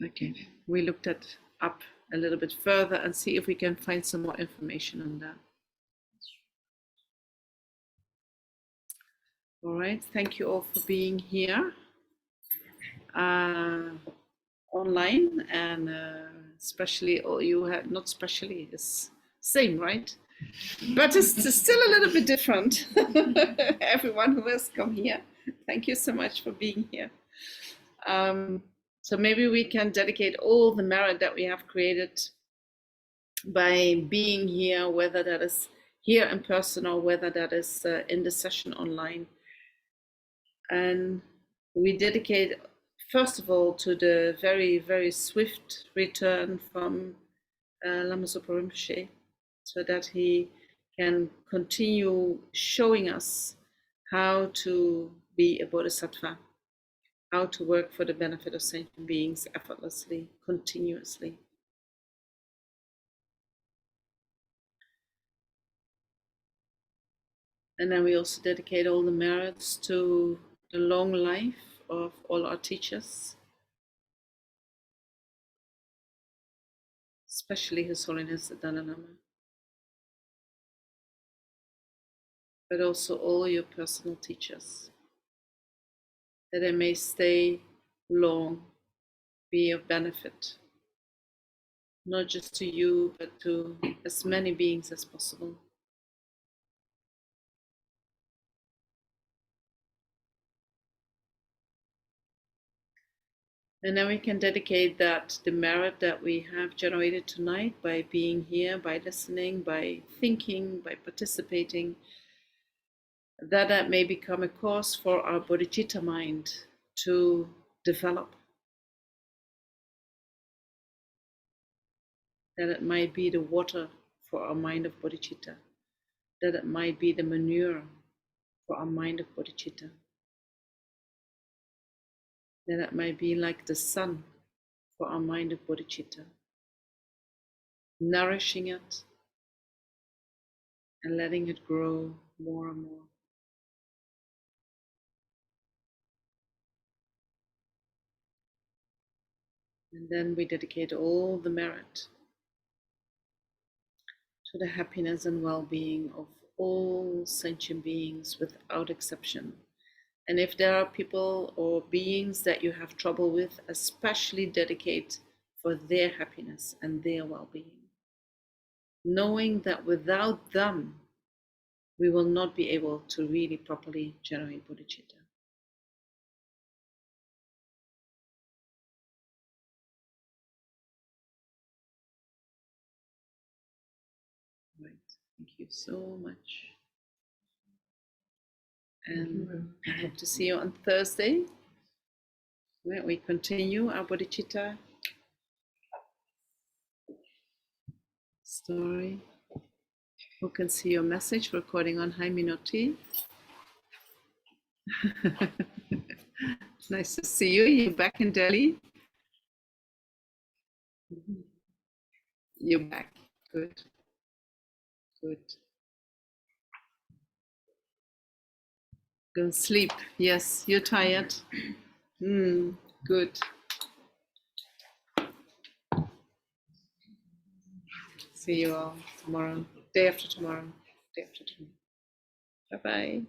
Okay, we looked up a little bit further and see if we can find some more information on that. All right, thank you all for being here online, and especially all you had, not especially, it's same, right? But it's still a little bit different. Everyone who has come here, thank you so much for being here. So maybe we can dedicate all the merit that we have created by being here, whether that is here in person or whether that is in the session online. And we dedicate, first of all, to the very, very swift return from Lama Zopa Rinpoche, so that he can continue showing us how to be a bodhisattva, how to work for the benefit of sentient beings effortlessly, continuously. And then we also dedicate all the merits to the long life of all our teachers, especially His Holiness the Dalai Lama, but also all your personal teachers, that they may stay long, be of benefit, not just to you, but to as many beings as possible. And then we can dedicate that, the merit that we have generated tonight by being here, by listening, by thinking, by participating, that may become a course for our Bodhicitta mind to develop. That it might be the water for our mind of Bodhicitta. That it might be the manure for our mind of Bodhicitta. That it might be like the sun for our mind of Bodhicitta, nourishing it and letting it grow more and more. And then we dedicate all the merit to the happiness and well-being of all sentient beings without exception. And if there are people or beings that you have trouble with, especially dedicate for their happiness and their well-being, knowing that without them, we will not be able to really properly generate bodhicitta. Right, thank you so much. And I hope to see you on Thursday, where we continue our bodhicitta story. Who can see your message recording on High Minoti? Nice to see you. You're back in Delhi? You're back. Good. Good. Go sleep. Yes, you're tired. Good. See you all tomorrow. Day after tomorrow. Day after tomorrow. Bye-bye.